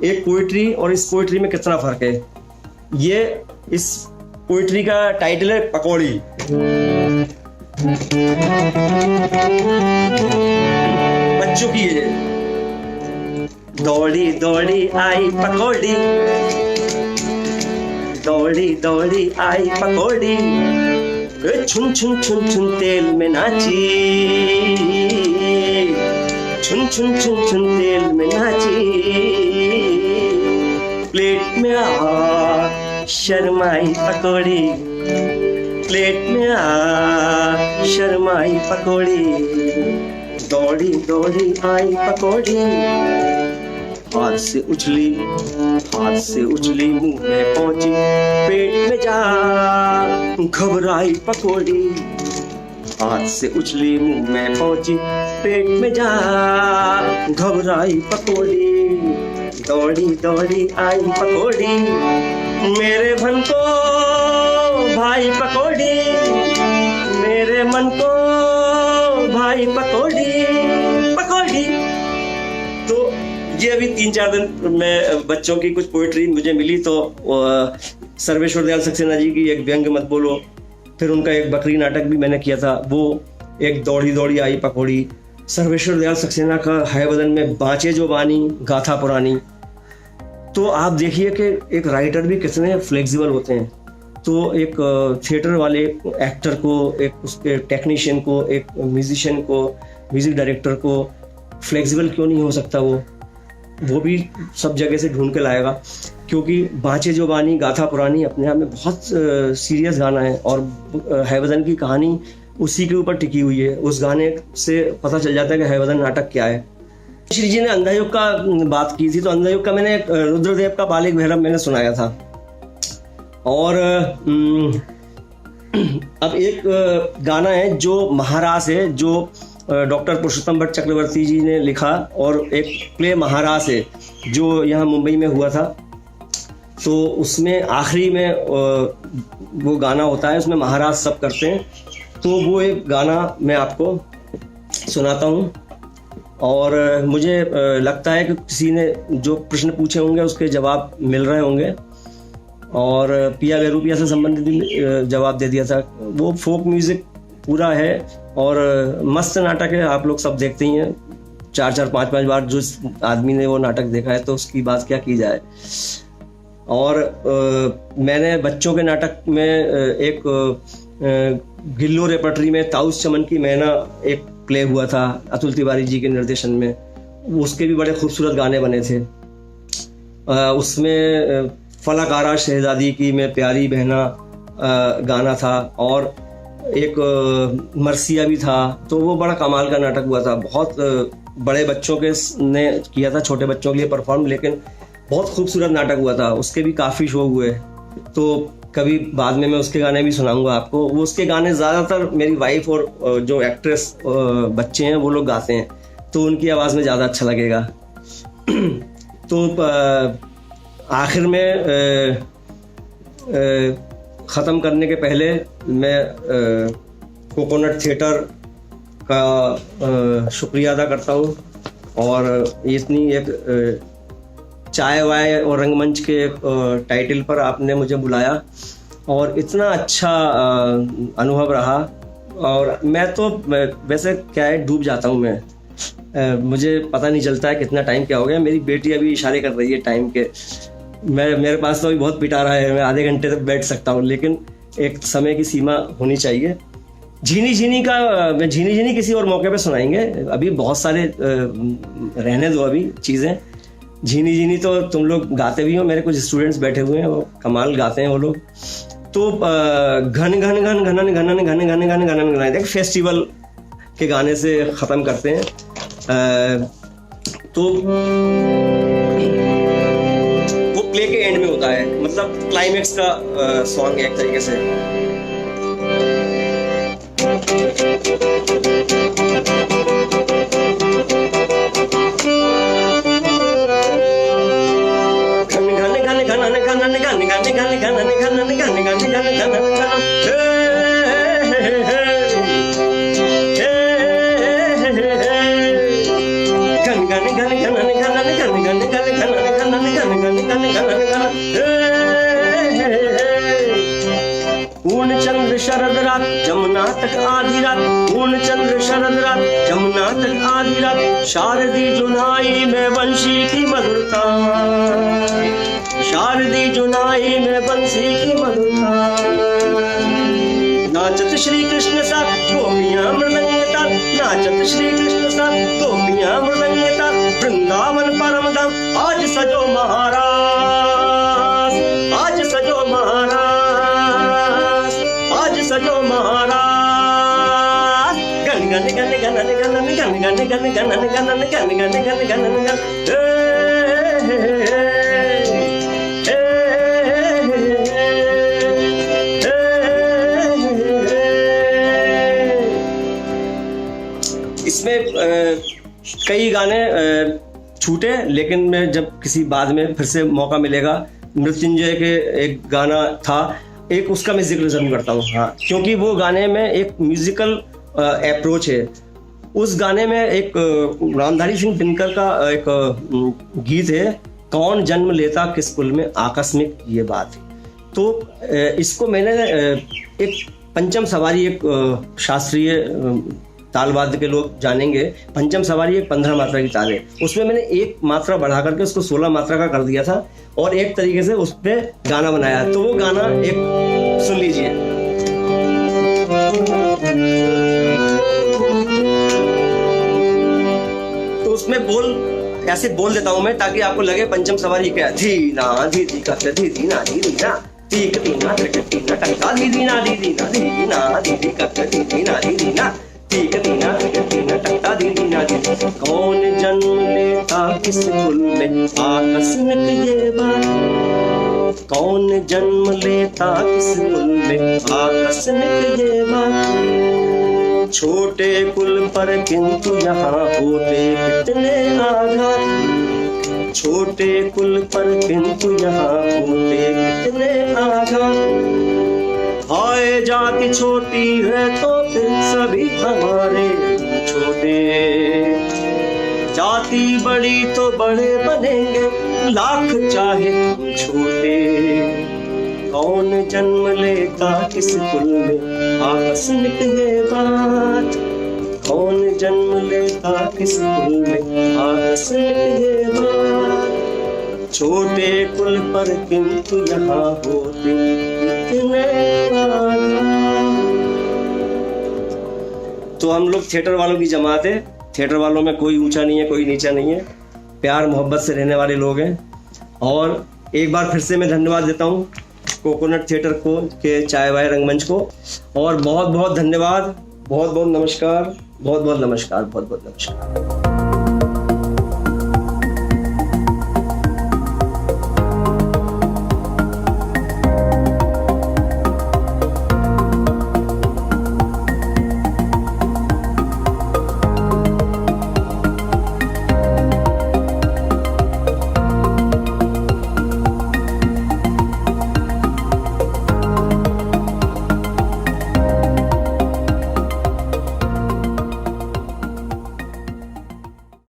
एक पोइट्री और इस पोइट्री में कितना फ़र्क है। ये इस पोइट्री का टाइटल है पकौड़ी। बच्चों की है। दौड़ी दौड़ी आई पकौड़ी, दौड़ी दौड़ी आई पकौड़ी, छुन छुन छुन छुन तेल में नाची, छुन छुन छुन छुन तेल में नाची। प्लेट में आ शर्माई पकौड़ी, प्लेट में आ शर्माई पकौड़ी, दौड़ी दौड़ी आई पकौड़ी, हाथ से उछली मुंह में पहुंची, पेट में जा घबराई पकौड़ी। हाथ से उछली मुंह में पहुंची, पेट में जा घबराई पकौड़ी। दौड़ी दौड़ी आई पकौड़ी, मेरे मन को भाई पकौड़ी, मेरे मन को भाई पकौड़ी पकौड़ी। तो ये अभी 3-4 दिन में बच्चों की कुछ पोइट्री मुझे मिली, तो सर्वेश्वर दयाल सक्सेना जी की एक व्यंग मत बोलो, फिर उनका एक बकरी नाटक भी मैंने किया था, वो एक दौड़ी दौड़ी आई पकौड़ी। सर्वेश्वर दयाल सक्सेना का है वदन में बाँचे जो बानी गाथा पुरानी। तो आप देखिए कि एक राइटर भी कितने फ्लेक्सिबल होते हैं। तो एक थिएटर वाले एक्टर को, एक उसके टेक्नीशियन को, एक म्यूजिशियन को, म्यूजिक डायरेक्टर को फ्लेक्सिबल क्यों नहीं हो सकता? वो भी सब जगह से ढूंढ के लाएगा, क्योंकि बाँचे जो बानी गाथा पुरानी अपने आप में बहुत सीरियस गाना है, और हैवदन की कहानी उसी के ऊपर टिकी हुई है। उस गाने से पता चल जाता है कि हैवदन नाटक क्या है। श्री जी ने अंधायुग का बात की थी, तो अंधायुग का मैंने रुद्रदेव का बालिक भैरव मैंने सुनाया था। और अब एक गाना है जो महारास है, जो डॉक्टर पुरुषोत्तम भट्ट चक्रवर्ती जी ने लिखा, और एक प्ले महारास है जो यहाँ मुंबई में हुआ था। तो उसमें आखिरी में वो गाना होता है, उसमें महारास सब करते हैं। तो वो एक गाना मैं आपको सुनाता हूँ, और मुझे लगता है कि किसी ने जो प्रश्न पूछे होंगे उसके जवाब मिल रहे होंगे, और पिया बेरूपिया से संबंधित भी जवाब दे दिया था। वो फोक म्यूजिक पूरा है और मस्त नाटक है, आप लोग सब देखते ही हैं 4-4, 5-5 बार। जो आदमी ने वो नाटक देखा है तो उसकी बात क्या की जाए। और मैंने बच्चों के नाटक में एक गिल्लो रेपर्टरी में ताउस चमन की मैना एक प्ले हुआ था अतुल तिवारी जी के निर्देशन में, उसके भी बड़े खूबसूरत गाने बने थे। उसमें फलाकारा शहजादी की मैं प्यारी बहना गाना था, और एक मरसिया भी था। तो वो बड़ा कमाल का नाटक हुआ था, बहुत बड़े बच्चों के ने किया था, छोटे बच्चों के लिए परफॉर्म, लेकिन बहुत खूबसूरत नाटक हुआ था। उसके भी काफ़ी शो हुए, तो कभी बाद में मैं उसके गाने भी सुनाऊंगा आपको। वो उसके गाने ज़्यादातर मेरी वाइफ और जो एक्ट्रेस बच्चे हैं वो लोग गाते हैं, तो उनकी आवाज़ में ज़्यादा अच्छा लगेगा। तो आखिर में ख़त्म करने के पहले मैं कोकोनट थिएटर का शुक्रिया अदा करता हूँ, और इतनी एक चाय वाय और रंगमंच के टाइटल पर आपने मुझे बुलाया, और इतना अच्छा अनुभव रहा। और मैं तो वैसे क्या है, डूब जाता हूँ मैं, मुझे पता नहीं चलता है कितना टाइम क्या हो गया। मेरी बेटी अभी इशारे कर रही है टाइम के, मेरे पास तो अभी बहुत पिटारा है, मैं आधे घंटे तक बैठ सकता हूँ, लेकिन एक समय की सीमा होनी चाहिए। झीनी झीनी किसी और मौके पे सुनाएंगे, अभी बहुत सारे रहने दो अभी चीज़ें। झीनी झीनी तो तुम लोग गाते भी हो, मेरे कुछ स्टूडेंट्स बैठे हुए हैं, वो कमाल गाते हैं वो लोग। तो घन घन घन घनन घनन घन घन घन घनन घन देख फेस्टिवल के गाने से ख़त्म करते हैं। तो वो प्ले के एंड में होता है, मतलब क्लाइमेक्स का सॉन्ग है एक तरीके से। पूर्ण चंद्र शरद रात जमुना तक आधी रात, पूर्ण चंद्र शरद रात जमुना तक आधी रात, शारदी जुनाई में वंशी की मधुरता, शारदी जुनाई में बंसी की मधुरता। नाचत श्री कृष्ण सा गोपियां मृदंगता, नाचत श्री कृष्ण सा गोपियां मृदंगता, वृंदावन परम धाम आज सजो महाराज, आज सजो महाराज, आज सजो महाराज। गन गन गन गन गन गन गन गन गन गन गन गन गन गन गन गन गन इसमें कई गाने छूटे, लेकिन मैं जब किसी बाद में फिर से मौका मिलेगा, मृत्युंजय के एक गाना था एक, उसका मैं जिक्र जरूर करता हूँ। हाँ, क्योंकि वो गाने में एक म्यूजिकल अप्रोच है। उस गाने में एक रामधारी सिंह दिनकर का एक गीत है, कौन जन्म लेता किस कुल में, आकस्मिक ये बात है। तो इसको मैंने एक पंचम सवारी, एक शास्त्रीय ताल वाद्य के लोग जानेंगे, पंचम सवारी एक 15 मात्रा की ताल है, उसमें मैंने एक मात्रा बढ़ा करके उसको 16 मात्रा का कर दिया था और एक तरीके से उस पे गाना बनाया। तो वो गाना एक सुन लीजिए। तो उसमें ऐसे बोल देता हूं मैं ताकि आपको लगे पंचम सवारी क्या, धीना धीदी का धीना धीना तीक दीना दीना टक्का दीना दीना दीना दीदी का दीना दीना तीक दीना दीना टक्का दीना दीना। कौन जन्म लेता किस कुल में, आकस्मिक ये बात, कौन जन्म लेता किस कुल में, आकस्मिक ये बात। छोटे कुल पर किंतु यहाँ होते कितने आघात, छोटे कुल पर किंतु यहाँ होते कितने आघात। हाय जाति छोटी है तो फिर सभी हमारे छोटे, जाति बड़ी तो बड़े बनेंगे लाख चाहे छोटे। कौन जन्म लेता किस कुल में, आकस्मिक ये बात, कौन जन्म लेता किस कुल में, आकस्मिक ये बात। छोटे कुल पर किंतु यहाँ होते कितने आघात। तो हम लोग थिएटर वालों की जमात है, थिएटर वालों में कोई ऊंचा नहीं है, कोई नीचा नहीं है, प्यार मोहब्बत से रहने वाले लोग हैं। और एक बार फिर से मैं धन्यवाद देता हूँ कोकोनट थिएटर को के चाय वाय रंगमंच को, और बहुत बहुत धन्यवाद, बहुत बहुत नमस्कार, बहुत बहुत नमस्कार, बहुत बहुत नमस्कार।